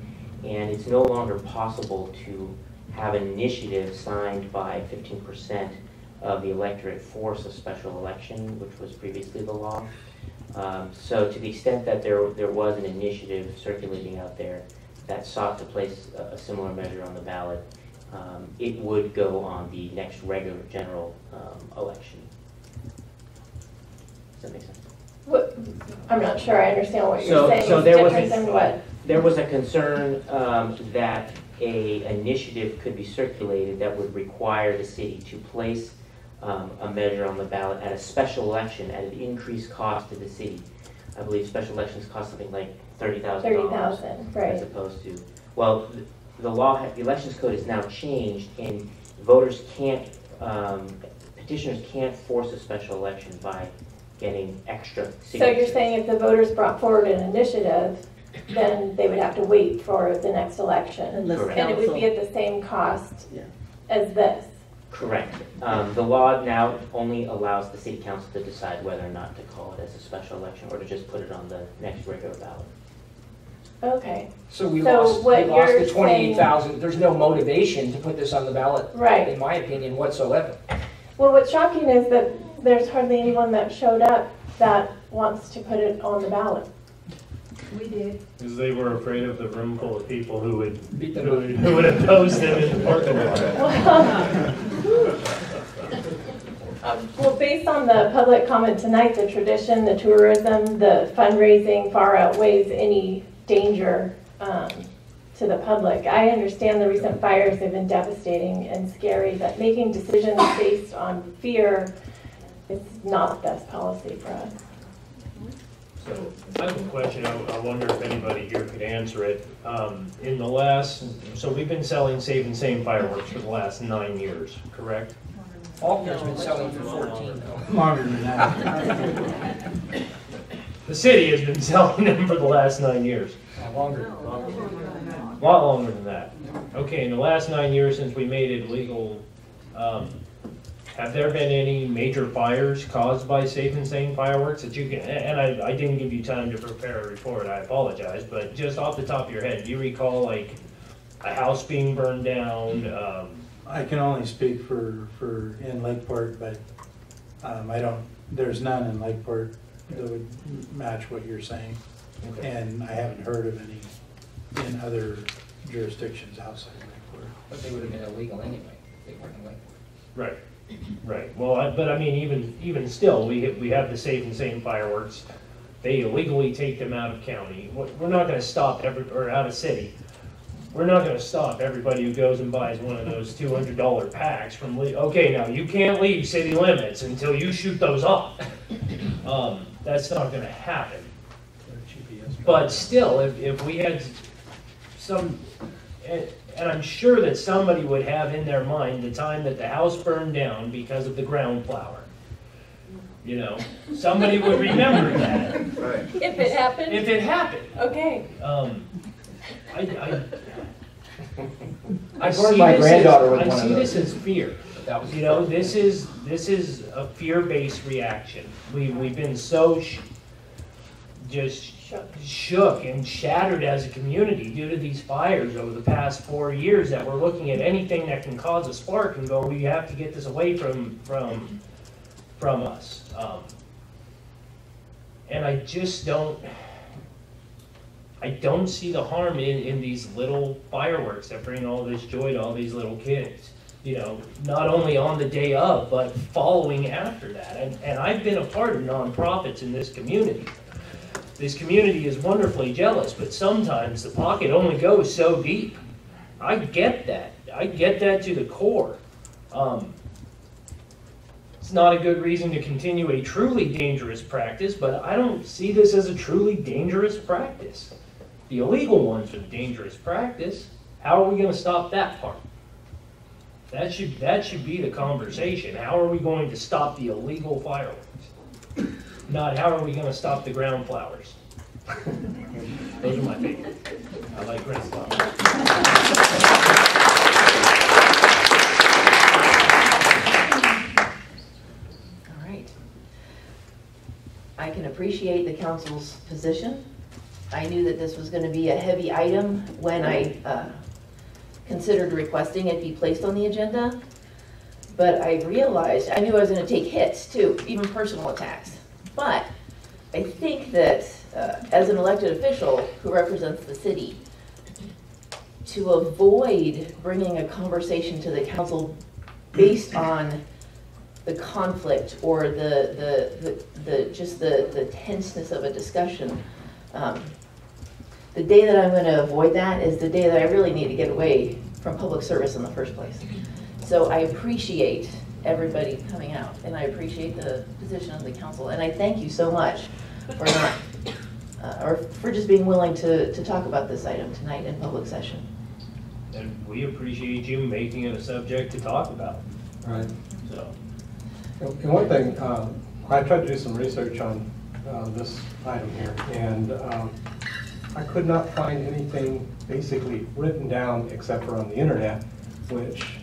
and it's no longer possible to have an initiative signed by 15% of the electorate force a special election, which was previously the law. So to the extent that there was an initiative circulating out there that sought to place a similar measure on the ballot, it would go on the next regular general election. Does that make sense? What, I'm not sure I understand what you're saying. So It's there different than what? There was a concern that an initiative could be circulated that would require the city to place a measure on the ballot at a special election at an increased cost to the city. I believe special elections cost something like $30,000. $30,000, right. As opposed to, well, the elections code is now changed, and voters can't, petitioners can't force a special election by getting extra signatures. So you're saying if the voters brought forward an initiative, then they would have to wait for the next election. And it would be at the same cost as this. Correct. The law now only allows the city council to decide whether or not to call it as a special election or to just put it on the next regular ballot. Okay. So we lost the 28,000. There's no motivation to put this on the ballot, right, in my opinion, whatsoever. Well, what's shocking is that there's hardly anyone that showed up that wants to put it on the ballot. We did. Because they were afraid of the room full of people who would oppose them in the parking lot. Well, based on the public comment tonight, the tradition, the tourism, the fundraising far outweighs any danger to the public. I understand the recent fires have been devastating and scary, but making decisions based on fear is not the best policy for us. So I have a question. I wonder if anybody here could answer it. So we've been selling Save and Sane fireworks for the last 9 years, correct? Faulkner's been selling for 14 though. Longer than that. The city has been selling them for the last 9 years. Longer. A lot longer than that. Okay, in the last 9 years since we made it legal, have there been any major fires caused by Safe and Sane fireworks that you can, and I didn't give you time to prepare a report, I apologize, but just off the top of your head, do you recall like a house being burned down? I can only speak for in Lakeport, but there's none in Lakeport that would match what you're saying. Okay. And I haven't heard of any in other jurisdictions outside Lakeport. But they would have been illegal anyway. They weren't in Lakeport. Right. Right. Well, but I mean, even still, we have the Safe and Sane fireworks. They illegally take them out of county. We're not going to stop out of city. we're not gonna stop everybody who goes and buys one of those $200 packs from, okay, now you can't leave city limits until you shoot those off. That's not gonna happen. But still, if we had some, and I'm sure that somebody would have in their mind the time that the house burned down because of the ground flower. You know, somebody would remember that. Right. If it happened? If it happened. Okay. I burned my granddaughter with one of I see those. this as fear. You know, this is a fear-based reaction. We've been so just shook and shattered as a community due to these fires over the past 4 years that we're looking at anything that can cause a spark and go, we have to get this away from us. And I just don't see the harm in these little fireworks that bring all this joy to all these little kids. You know, not only on the day of, but following after that. And I've been a part of nonprofits in this community. This community is wonderfully jealous, but sometimes the pocket only goes so deep. I get that. I get that to the core. It's not a good reason to continue a truly dangerous practice, but I don't see this as a truly dangerous practice. The illegal ones are the dangerous practice. How are we going to stop that part? That should be the conversation. How are we going to stop the illegal fireworks? Not how are we going to stop the ground flowers. Those are my favorite. I like ground flowers. All right. I can appreciate the council's position. I knew that this was going to be a heavy item when I considered requesting it be placed on the agenda, but I realized, I knew I was going to take hits too, even personal attacks. But I think that as an elected official who represents the city, to avoid bringing a conversation to the council based on the conflict or the tenseness of a discussion, the day that I'm going to avoid that is the day that I really need to get away from public service in the first place. So I appreciate everybody coming out, and I appreciate the position of the council, and I thank you so much for not, or for just being willing to talk about this item tonight in public session. And we appreciate you making it a subject to talk about. Right. So. And one thing, I tried to do some research on this item here, and I could not find anything basically written down except for on the internet, which,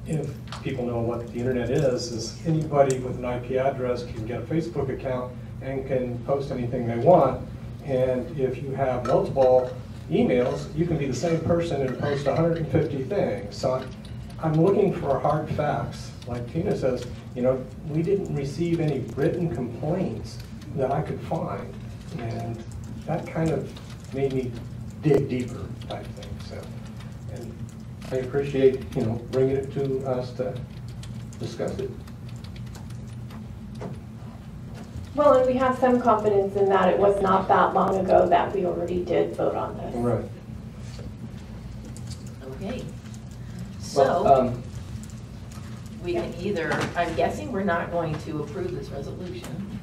if people know what the internet is anybody with an IP address can get a Facebook account and can post anything they want. And if you have multiple emails, you can be the same person and post 150 things. So I'm looking for hard facts. Like Tina says, you know, we didn't receive any written complaints that I could find. And that kind of made me dig deeper type thing. So, and I appreciate, you know, bringing it to us to discuss it. Well, and we have some confidence in that it was not that long ago that we already did vote on this. Right. Okay. So, Well, we can either, I'm guessing we're not going to approve this resolution.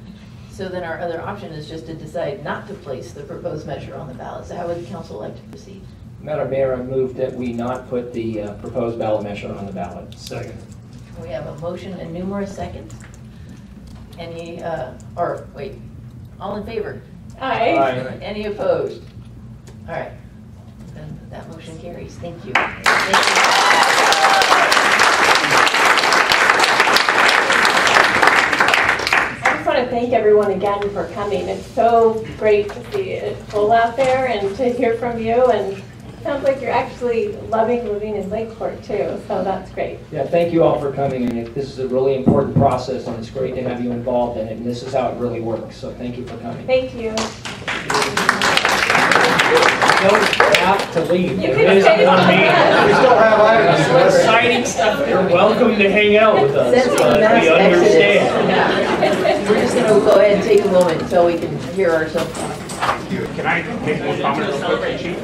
So then our other option is just to decide not to place the proposed measure on the ballot. So how would the council like to proceed? Madam Mayor, I move that we not put the proposed ballot measure on the ballot. Second. We have a motion and numerous seconds. Any, all in favor? Aye. Aye. Any opposed? All right, then that motion carries. Thank you. Thank you. I just want to thank everyone again for coming. It's so great to see it full out there and to hear from you. And it sounds like you're actually loving living in Lakeport too, so that's great. Yeah, thank you all for coming. And this is a really important process, and it's great to have you involved in it. And this is how it really works. So thank you for coming. Thank you. You don't have to leave. You There can is stay more on. meeting. We still have items. Exciting stuff. You're welcome to hang out with us. Since But mass we exodus. understand. Yeah. We're just going to go ahead and take a moment until we can hear ourselves. Can I make one comment real quick, Chief?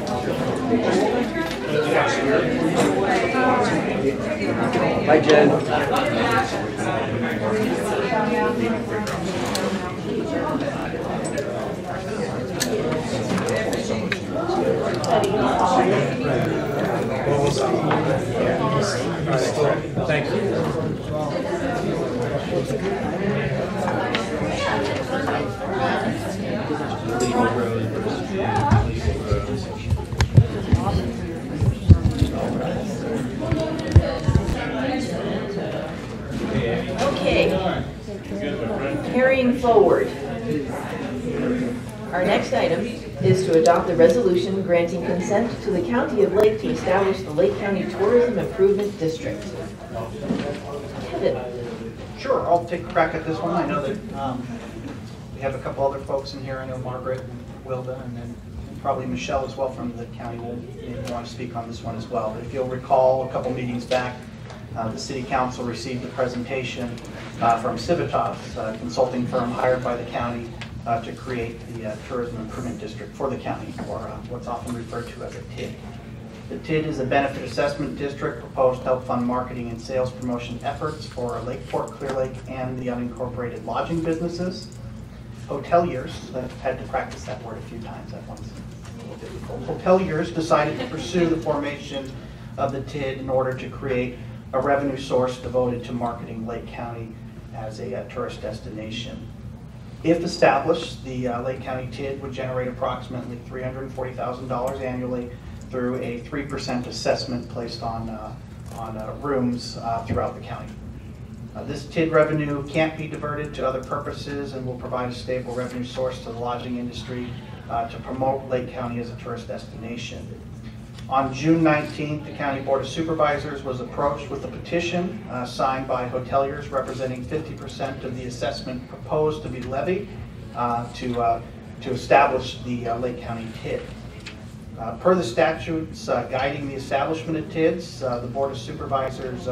Bye, Jen. Thank you. Okay. Carrying forward. Our next item is to adopt a resolution granting consent to the County of Lake to establish the Lake County Tourism Improvement District. Kevin. Sure, I'll take a crack at this one. I know that we have a couple other folks in here. I know Margaret and Wilda, and then probably Michelle as well from the county will maybe want to speak on this one as well. But if you'll recall, a couple meetings back, the City Council received a presentation from Civitas, a consulting firm hired by the county to create the Tourism Improvement District for the county, or what's often referred to as a TID. The TID is a benefit assessment district proposed to help fund marketing and sales promotion efforts for Lakeport, Clear Lake, and the unincorporated lodging businesses. Hoteliers, I've had to practice that word a few times at once. Hoteliers decided to pursue the formation of the TID in order to create a revenue source devoted to marketing Lake County as a tourist destination. If established, the Lake County TID would generate approximately $340,000 annually through a 3% assessment placed on rooms throughout the county. This TID revenue can't be diverted to other purposes and will provide a stable revenue source to the lodging industry to promote Lake County as a tourist destination. On June 19th, the County Board of Supervisors was approached with a petition signed by hoteliers representing 50% of the assessment proposed to be levied to establish the Lake County TID. Per the statutes guiding the establishment of TIDs, the Board of Supervisors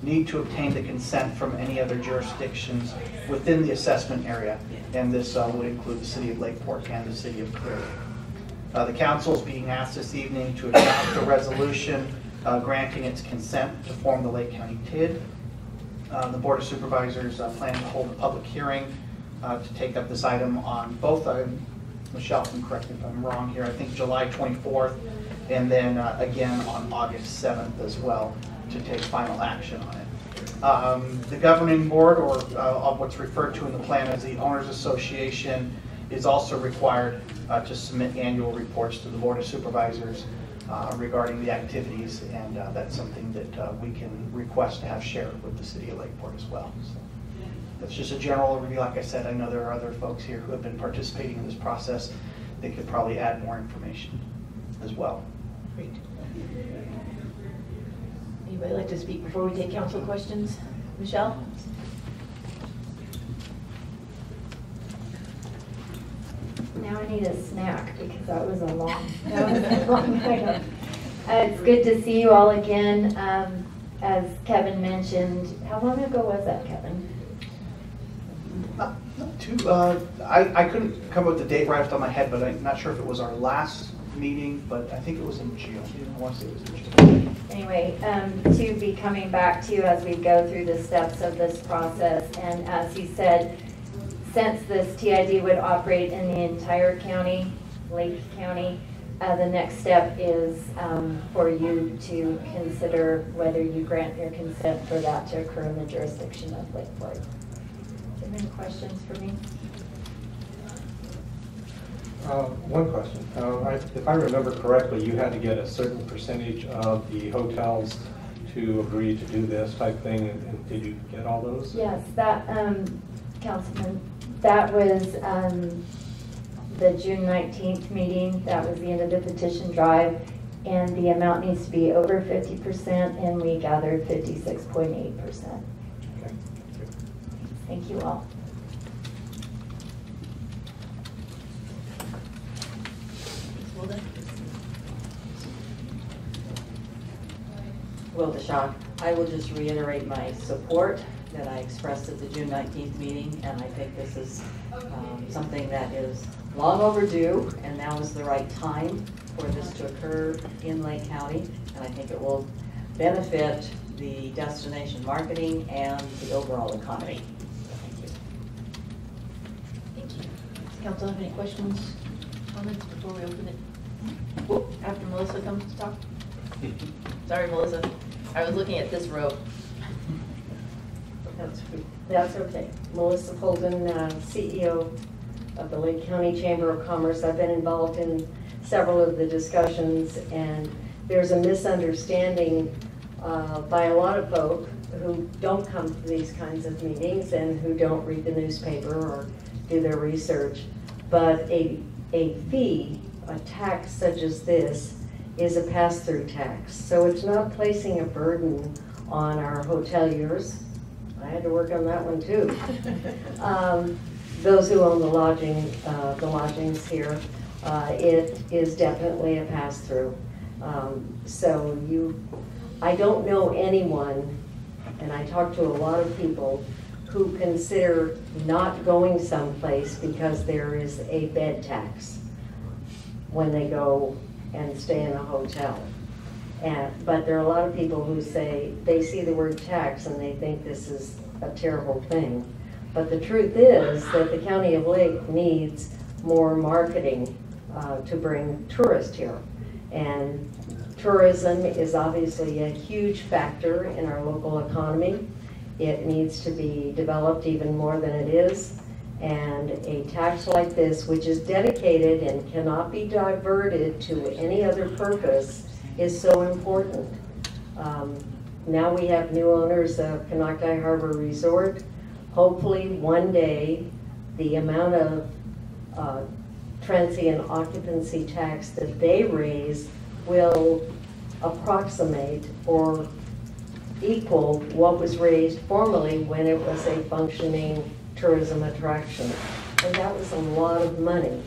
need to obtain the consent from any other jurisdictions within the assessment area, and this would include the City of Lakeport and the City of Clear Lake. The Council is being asked this evening to adopt a resolution granting its consent to form the Lake County TID. The Board of Supervisors plan to hold a public hearing to take up this item on both items. Michelle can correct me if I'm wrong here. I think July 24th, and then again on August 7th as well to take final action on it. The governing board, or what's referred to in the plan as the Owners Association, is also required to submit annual reports to the Board of Supervisors regarding the activities, and that's something that we can request to have shared with the City of Lakeport as well. So that's just a general overview. Like I said, I know there are other folks here who have been participating in this process. They could probably add more information as well. Great. Anybody like to speak before we take council questions? Michelle? Now I need a snack because that was a long item. It's good to see you all again. As Kevin mentioned, how long ago was that, Kevin? Not too, I couldn't come up with the date right off the top of my head, but I'm not sure if it was our last meeting, but I think it was in June. I want to say it was in June. Anyway, to be coming back to you as we go through the steps of this process, and as he said, since this TID would operate in the entire county, Lake County, the next step is for you to consider whether you grant your consent for that to occur in the jurisdiction of Lakeport. Do you have any questions for me? One question. If I remember correctly, you had to get a certain percentage of the hotels to agree to do this type thing, and did you get all those? Yes, that, Councilman, that was the June 19th meeting. That was the end of the petition drive, and the amount needs to be over 50%, and we gathered 56.8%. Okay. Thank you all. Wilda Shaw. I will just reiterate my support that I expressed at the June 19th meeting, and I think this is something that is long overdue, and now is the right time for this to occur in Lake County, and I think it will benefit the destination marketing and the overall economy. Thank you. Thank you. Does council have any questions, comments before we open it? Whoop, after Melissa comes to talk? Sorry, Melissa. I was looking at this row. That's okay. Melissa Holden, CEO of the Lake County Chamber of Commerce. I've been involved in several of the discussions, and there's a misunderstanding by a lot of folk who don't come to these kinds of meetings and who don't read the newspaper or do their research. But a fee, a tax such as this, is a pass-through tax. So it's not placing a burden on our hoteliers. I had to work on that one too. Those who own the lodgings here, it is definitely a pass-through. I don't know anyone, and I talk to a lot of people, who consider not going someplace because there is a bed tax when they go and stay in a hotel. But there are a lot of people who say they see the word tax and they think this is a terrible thing. But the truth is that the County of Lake needs more marketing to bring tourists here. And tourism is obviously a huge factor in our local economy. It needs to be developed even more than it is. And a tax like this, which is dedicated and cannot be diverted to any other purpose, is so important. Now we have new owners of Canocti Harbor Resort. Hopefully one day the amount of transient occupancy tax that they raise will approximate or equal what was raised formerly when it was a functioning tourism attraction. And that was a lot of money.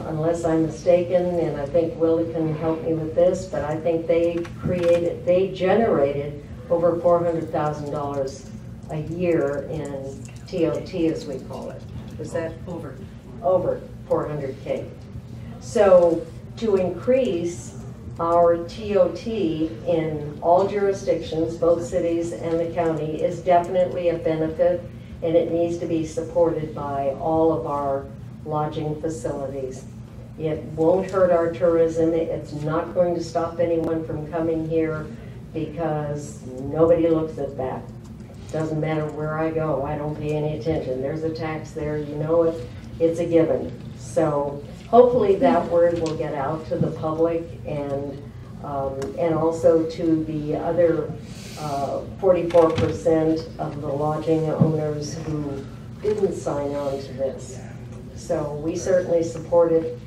Unless I'm mistaken, and I think Willie can help me with this, but I think they generated over $400,000 a year in TOT, as we call it. Was that over 400K? So to increase our TOT in all jurisdictions, both cities and the county, is definitely a benefit, and it needs to be supported by all of our lodging facilities. It won't hurt our tourism. It's not going to stop anyone from coming here because nobody looks at that. Doesn't matter where I go, I don't pay any attention. There's a tax there, you know it, it's a given. So hopefully that word will get out to the public and also to the other 44% of the lodging owners who didn't sign on to this. So we certainly support it.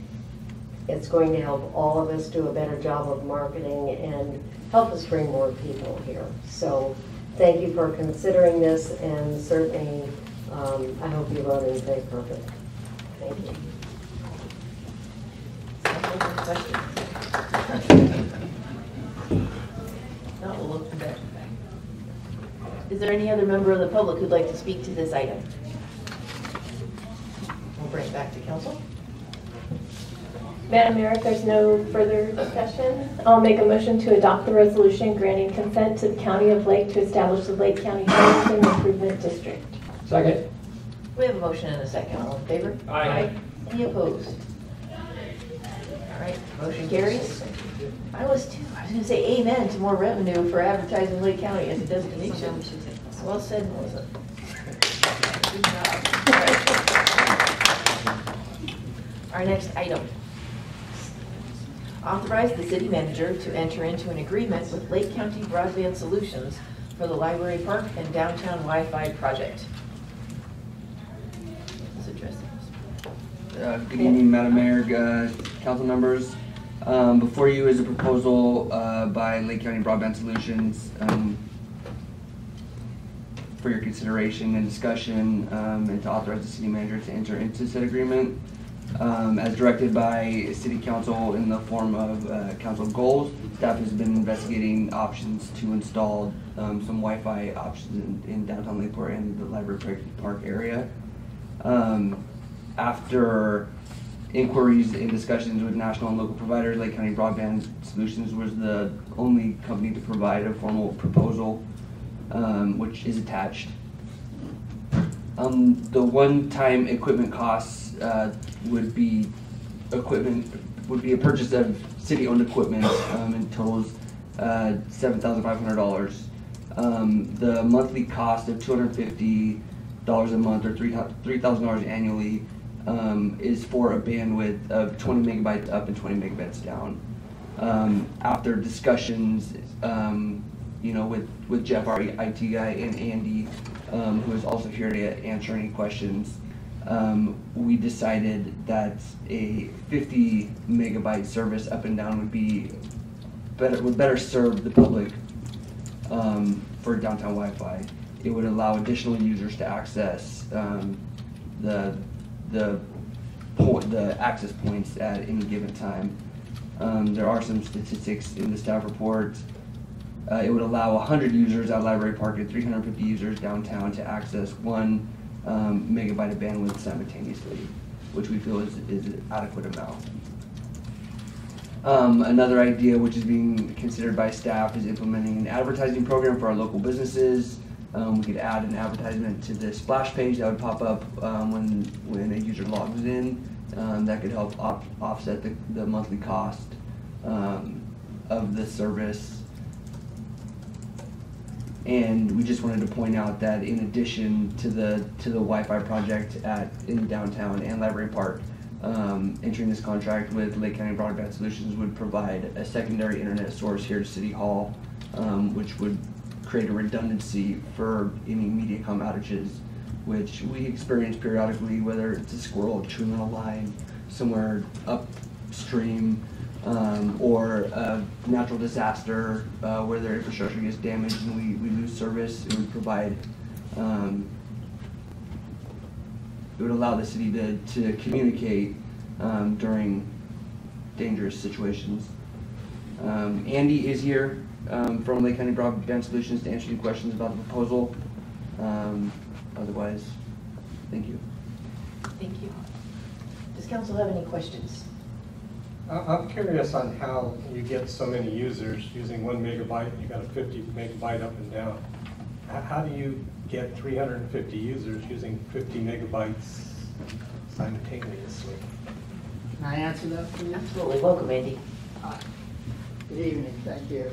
It's going to help all of us do a better job of marketing and help us bring more people here. So thank you for considering this, and certainly I hope you vote in favor of it. Thank you. Now we'll look back. Is there any other member of the public who'd like to speak to this item? We'll bring it back to council. Madam Mayor, if there's no further discussion, I'll make a motion to adopt the resolution granting consent to the County of Lake to establish the Lake County Tourism Improvement District. Second. We have a motion and a second. All in favor? Aye. Any opposed? All right, motion carries. I was too. I was going to say amen to more revenue for advertising Lake County as a destination. Well said, Melissa. Good job. All right. Our next item. Authorize the city manager to enter into an agreement with Lake County Broadband Solutions for the Library Park and Downtown Wi-Fi project. Let's address this. Good evening, Madam Mayor, council members. Before you is a proposal by Lake County Broadband Solutions for your consideration and discussion, and to authorize the city manager to enter into said agreement. As directed by City Council in the form of council goals, staff has been investigating options to install some Wi-Fi options in downtown Lakeport and the Library Park area. After inquiries and discussions with national and local providers. Lake County Broadband Solutions was the only company to provide a formal proposal, which is attached. The one-time equipment costs would be a purchase of city-owned equipment, and totals $7,500. The monthly cost of $250 a month or $3,000 annually is for a bandwidth of 20 megabytes up and 20 megabytes down. After discussions, with Jeff, our IT guy, and Andy, who is also here to answer any questions, we decided that a 50 megabyte service up and down would better serve the public for downtown Wi-Fi. It would allow additional users to access the access points at any given time. There are some statistics in the staff report. It would allow 100 users at Library Park and 350 users downtown to access 1 megabyte of bandwidth simultaneously, which we feel is an adequate amount. Another idea which is being considered by staff is implementing an advertising program for our local businesses. We could add an advertisement to the splash page that would pop up when a user logs in. That could help offset the monthly cost of the service. And we just wanted to point out that in addition to the Wi-Fi project in downtown and Library Park, entering this contract with Lake County Broadband Solutions would provide a secondary internet source here to City Hall, which would create a redundancy for any MediaCom outages, which we experience periodically, whether it's a squirrel chewing on a line somewhere upstream, or a natural disaster where their infrastructure gets damaged and we lose service. It would provide, it would allow the city to communicate during dangerous situations. Andy is here from Lake County Broadband Solutions to answer any questions about the proposal. Otherwise, thank you. Thank you. Does council have any questions? I'm curious on how you get so many users using 1 megabyte, and you got a 50 megabyte up and down. How do you get 350 users using 50 megabytes simultaneously? Can I answer that, please? Absolutely. Welcome, Andy. Good evening, thank you.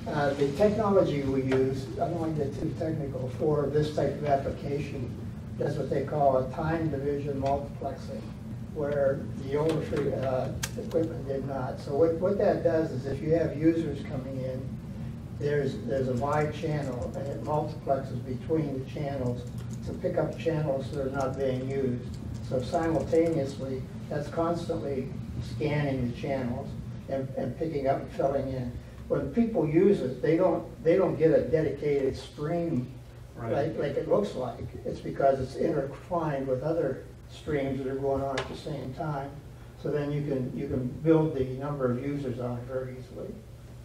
The technology we use, I don't want to get too technical, for this type of application does what they call a time division multiplexing, where the older equipment did not. So what that does is if you have users coming in, there's a wide channel and it multiplexes between the channels to pick up channels that are not being used. So simultaneously, that's constantly scanning the channels and picking up and filling in. When people use it, they don't get a dedicated stream like it looks like. It's because it's intertwined with other streams that are going on at the same time. So then you can build the number of users on it very easily.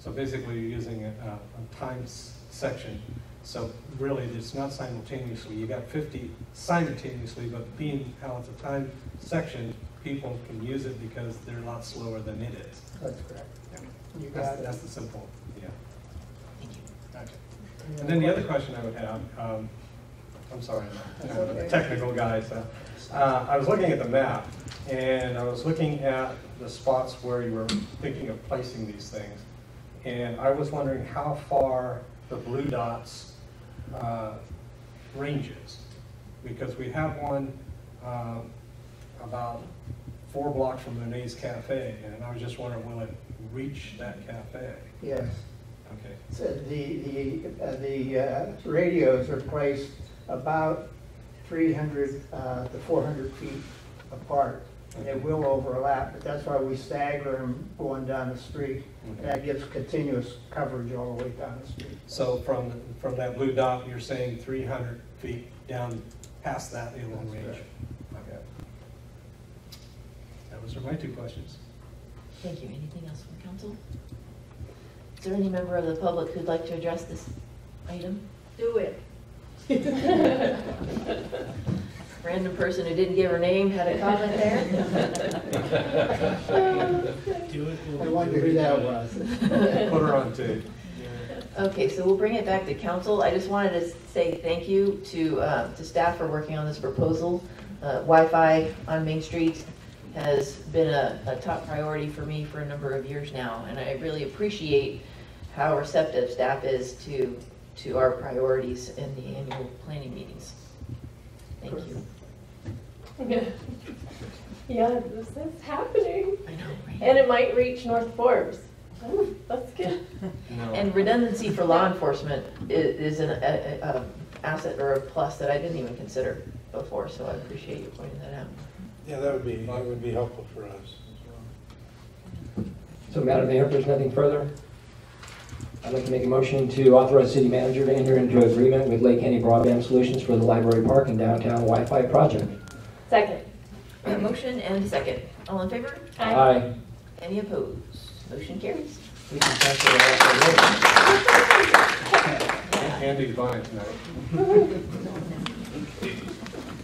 So basically you're using a time section. So really it's not simultaneously. You got 50 simultaneously, but being how it's a time section, people can use it because they're a lot slower than it is. That's correct. Yeah. You got it. That's the simple, yeah. Thank you. Okay. And then the other question I would have, I'm sorry, I'm a technical guy, so. I was looking at the map, and I was looking at the spots where you were thinking of placing these things. And I was wondering how far the blue dots ranges. Because we have one about 4 blocks from Monet's Cafe, and I was just wondering, will it reach that cafe? Yes. Okay. So the radios are placed about 300 to 400 feet apart, and it will overlap, but that's why we stagger them going down the street, and that gives continuous coverage all the way down the street. So from that blue dot, you're saying 300 feet down past that, it will range? Okay. Those are my 2 questions. Thank you. Anything else from council? Is there any member of the public who'd like to address this item? Do it. random person who didn't give her name had a comment there. Do it. I wonder who that was. Put her on tape. Okay, so we'll bring it back to council. I just wanted to say thank you to staff for working on this proposal. Wi-Fi on Main Street has been a top priority for me for a number of years now, and I really appreciate how receptive staff is to our priorities in the annual planning meetings. Thank you. Yeah, this is happening. I know, right? And it might reach North Forbes. Oh, that's good. And redundancy for law enforcement is an asset or a plus that I didn't even consider before, so I appreciate you pointing that out. Yeah, that would be helpful for us as well. So, Madam Mayor, if there's nothing further, I'd like to make a motion to authorize the city manager to enter into agreement with Lake County Broadband Solutions for the Library Park and Downtown Wi-Fi project. Second. A motion and a second. All in favor? Aye. Any opposed? Motion carries. We can cancel that. Handy divine tonight.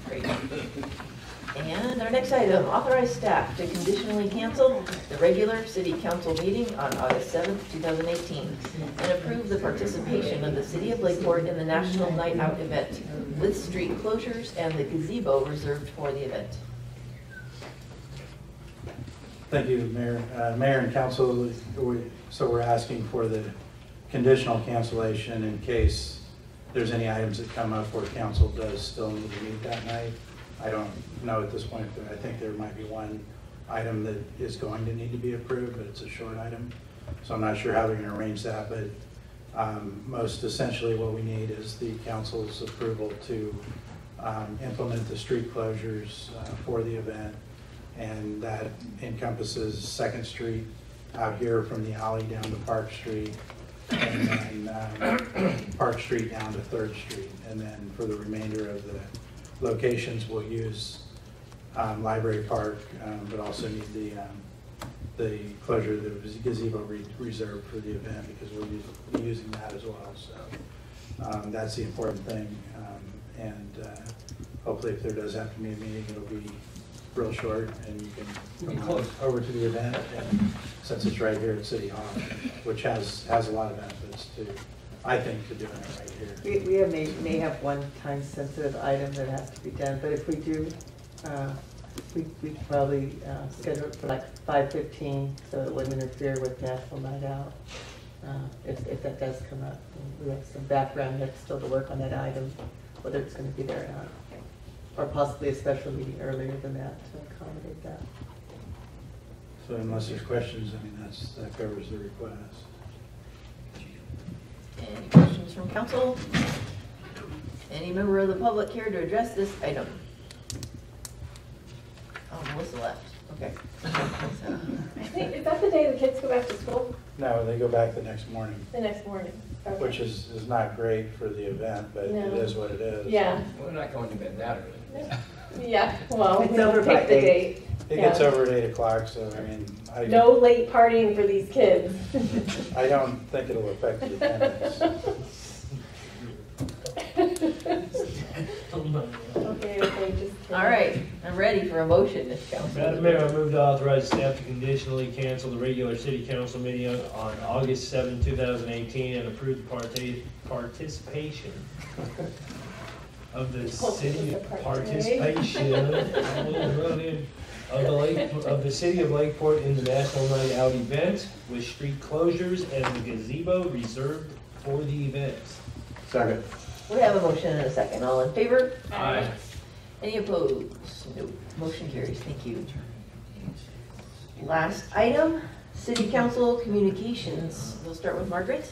Great. And our next item, authorize staff to conditionally cancel the regular city council meeting on August 7th, 2018, and approve the participation of the city of Lakeport in the National Night Out event with street closures and the gazebo reserved for the event. Thank you, Mayor. Mayor and council, so we're asking for the conditional cancellation in case there's any items that come up where council does still need to meet that night. I don't know at this point, but I think there might be one item that is going to need to be approved, but it's a short item. So I'm not sure how they're going to arrange that, but most essentially what we need is the council's approval to implement the street closures for the event. And that encompasses 2nd Street out here from the alley down to Park Street, and then Park Street down to 3rd Street. And then for the remainder of the locations, we'll use Library Park, but also need the closure of the gazebo reserved for the event because we'll be using that as well. So that's the important thing. And hopefully if there does have to be a meeting, it'll be real short and you can come over to the event, and since it's right here at City Hall, which has a lot of benefits to, I think, to doing it right here. We may have one time sensitive item that has to be done, but if we do, we could probably schedule it for like 5:15 so it wouldn't interfere with National Night Out. If that does come up, we have some background yet still to work on that item, whether it's going to be there or not. Or possibly a special meeting earlier than that to accommodate that. So unless there's questions, I mean, that covers the request. Any questions from council? Any member of the public here to address this item? Oh, Melissa left. Okay. I think, is that the day the kids go back to school? No, they go back the next morning, The next morning. Okay. which is not great for the event, but No. it is what it is. Yeah. We're not going to bed that early. Yeah, well, It's we over pick by the 8. date. It gets Yeah. over at 8 o'clock, so I mean, No late partying for these kids. I don't think it'll affect the attendance. Okay, just. All right, I'm ready for a motion, if council. Madam Mayor, I move to authorize staff to conditionally cancel the regular city council meeting on August 7, 2018 and approve the participation of the city of the city of Lakeport in the National Night Out event with street closures and the gazebo reserved for the event. Second. We have a motion and a second. All in favor? Aye. Any opposed? No. Motion carries. Thank you. Last item, city council communications. We'll start with Margaret.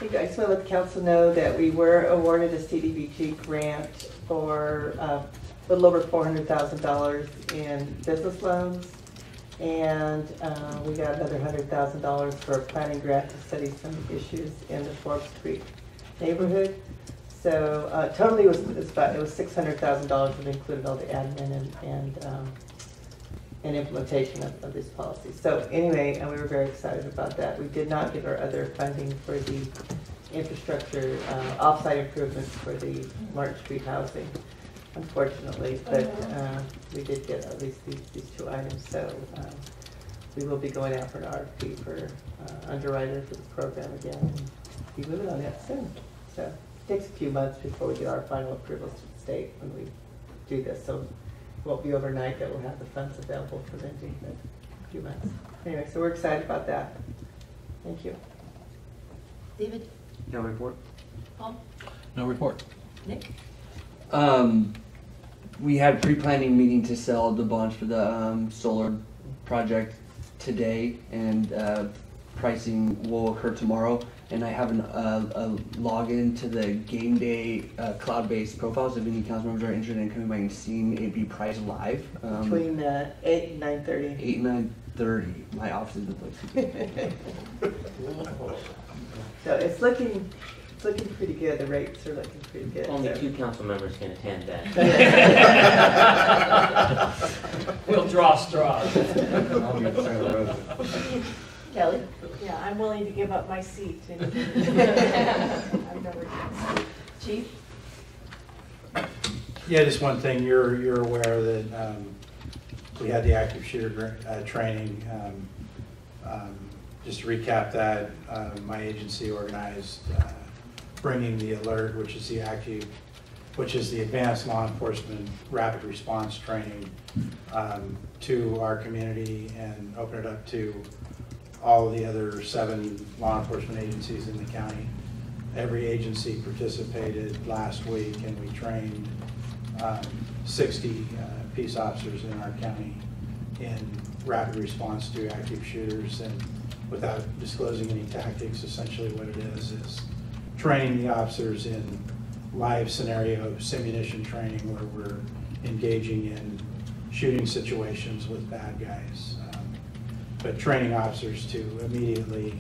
I just want to let the council know that we were awarded a CDBG grant for a little over $400,000 in business loans. And we got another $100,000 for a planning grant to study some issues in the Forbes Creek neighborhood. So totally it was $600,000, and included all the admin and implementation of this policy. So anyway, we were very excited about that. We did not get our other funding for the infrastructure, offsite improvements for the Martin Street housing. unfortunately, but we did get at least these two items, so we will be going out for an RFP for underwriter for the program again, and be moving on that soon. So it takes a few months before we get our final approvals to the state when we do this, so it won't be overnight that we'll have the funds available for them in a few months. Anyway, so we're excited about that. Thank you. David? No report. Paul? No report. Nick? We had a pre-planning meeting to sell the bonds for the solar project today, and pricing will occur tomorrow. And I have a login to the game day cloud-based profiles. If any council members are interested in coming by and seeing it be priced live. Between 8 and 9:30. 8 and 9:30. My office is the place. So it's looking pretty good. The rates are looking pretty good. Only so. 2 council members can attend that. We'll draw straws. Kelly? Yeah, I'm willing to give up my seat. I've never done. Chief? Yeah, just one thing, you're aware that we had the active shooter training. Just to recap that, my agency organized bringing the alert, which is the advanced law enforcement rapid response training, to our community, and open it up to all of the other 7 law enforcement agencies in the county. Every agency participated last week, and we trained 60 peace officers in our county in rapid response to active shooters. And without disclosing any tactics, essentially what it is training the officers in live scenario simunition training, where we're engaging in shooting situations with bad guys. But training officers to immediately,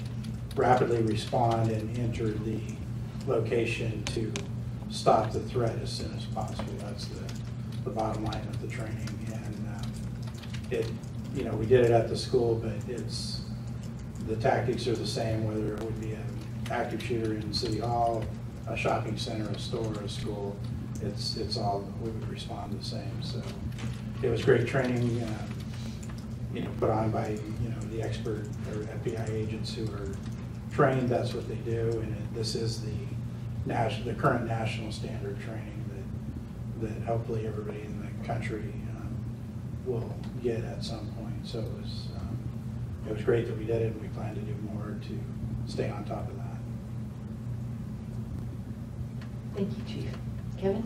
rapidly respond and enter the location to stop the threat as soon as possible. That's the bottom line of the training. And we did it at the school, but the tactics are the same, whether it would be an active shooter in City Hall, a shopping center, a store, a school. It's all, we would respond the same. So it was great training, put on by the expert or FBI agents who are trained. That's what they do, and this is the current national standard training that hopefully everybody in the country will get at some point. So it was great that we did it, and we plan to do more to stay on top of that. Thank you, Chief. Kevin?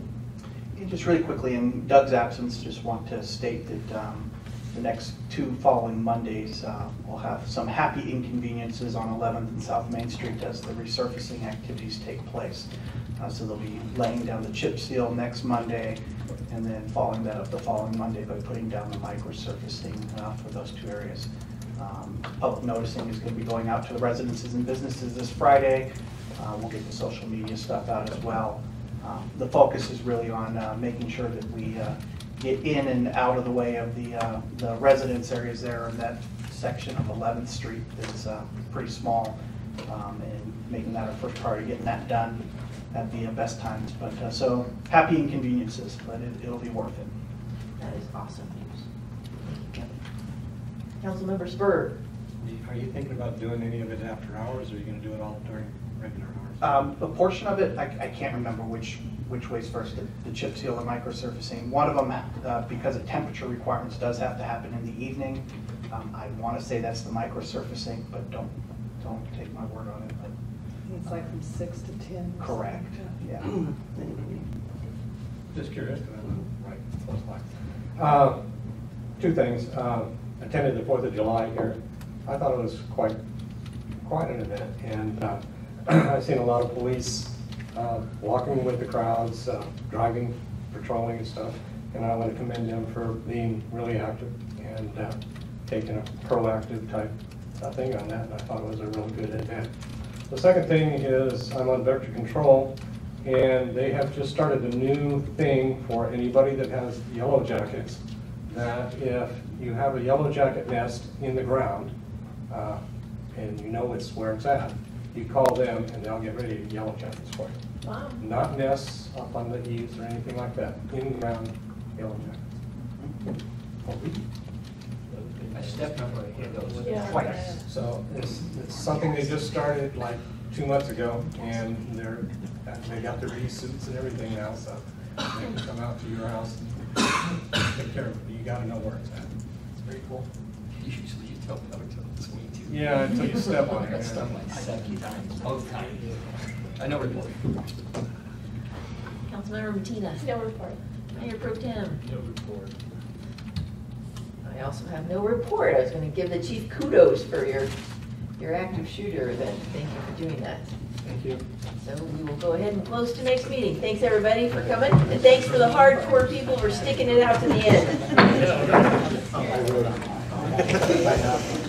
And just really quickly, in Doug's absence, just want to state that the next 2 following Mondays, we'll have some happy inconveniences on 11th and South Main Street as the resurfacing activities take place. So they'll be laying down the chip seal next Monday, and then following that up the following Monday by putting down the microsurfacing for those 2 areas. Public noticing is going to be going out to the residences and businesses this Friday. We'll get the social media stuff out as well. The focus is really on making sure that we get in and out of the way of the residence areas there in that section of 11th Street that's pretty small, and making that our first priority, getting that done at the best times. But so happy inconveniences, but it'll be worth it. That is awesome news. Thank you, Kevin. Councilmember Spur. Are you thinking about doing any of it after hours, or are you going to do it all during regular hours? A portion of it, I can't remember which way's first, the chip seal or microsurfacing. One of them, because of temperature requirements, does have to happen in the evening. I want to say that's the microsurfacing, but don't take my word on it. But It's like from 6 to 10. correct, yeah. Just curious, because I'm right close by. 2 things. Attended the 4th of July here. I thought it was quite an event, and I've seen a lot of police walking with the crowds, driving, patrolling and stuff, and I want to commend them for being really active and taking a proactive type thing on that, and I thought it was a real good event. The second thing is I'm on vector control, and they have just started a new thing for anybody that has yellow jackets, that if you have a yellow jacket nest in the ground, and you know it's where it's at, you call them and they'll get ready to yellow jackets for you. Wow. Not nests up on the eaves or anything like that, in-ground yellow jackets. I stepped on one of those Yeah. twice. So it's something they just started like 2 months ago, and they got their bee suits and everything now, so they can come out to your house and take care of it. You gotta know where it's at. It's very cool. Usually you tell me not to swing too. Yeah, until you step on I it. got stung like 70 times, both times. I know where to look. Councilmember Mattina. No report. Mayor Pro Tem. No report. I also have no report. I was going to give the chief kudos for your active shooter event. Thank you for doing that. Thank you. So we will go ahead and close tonight's meeting. Thanks everybody for coming, and thanks for the hardcore people for sticking it out to the end. I wrote on.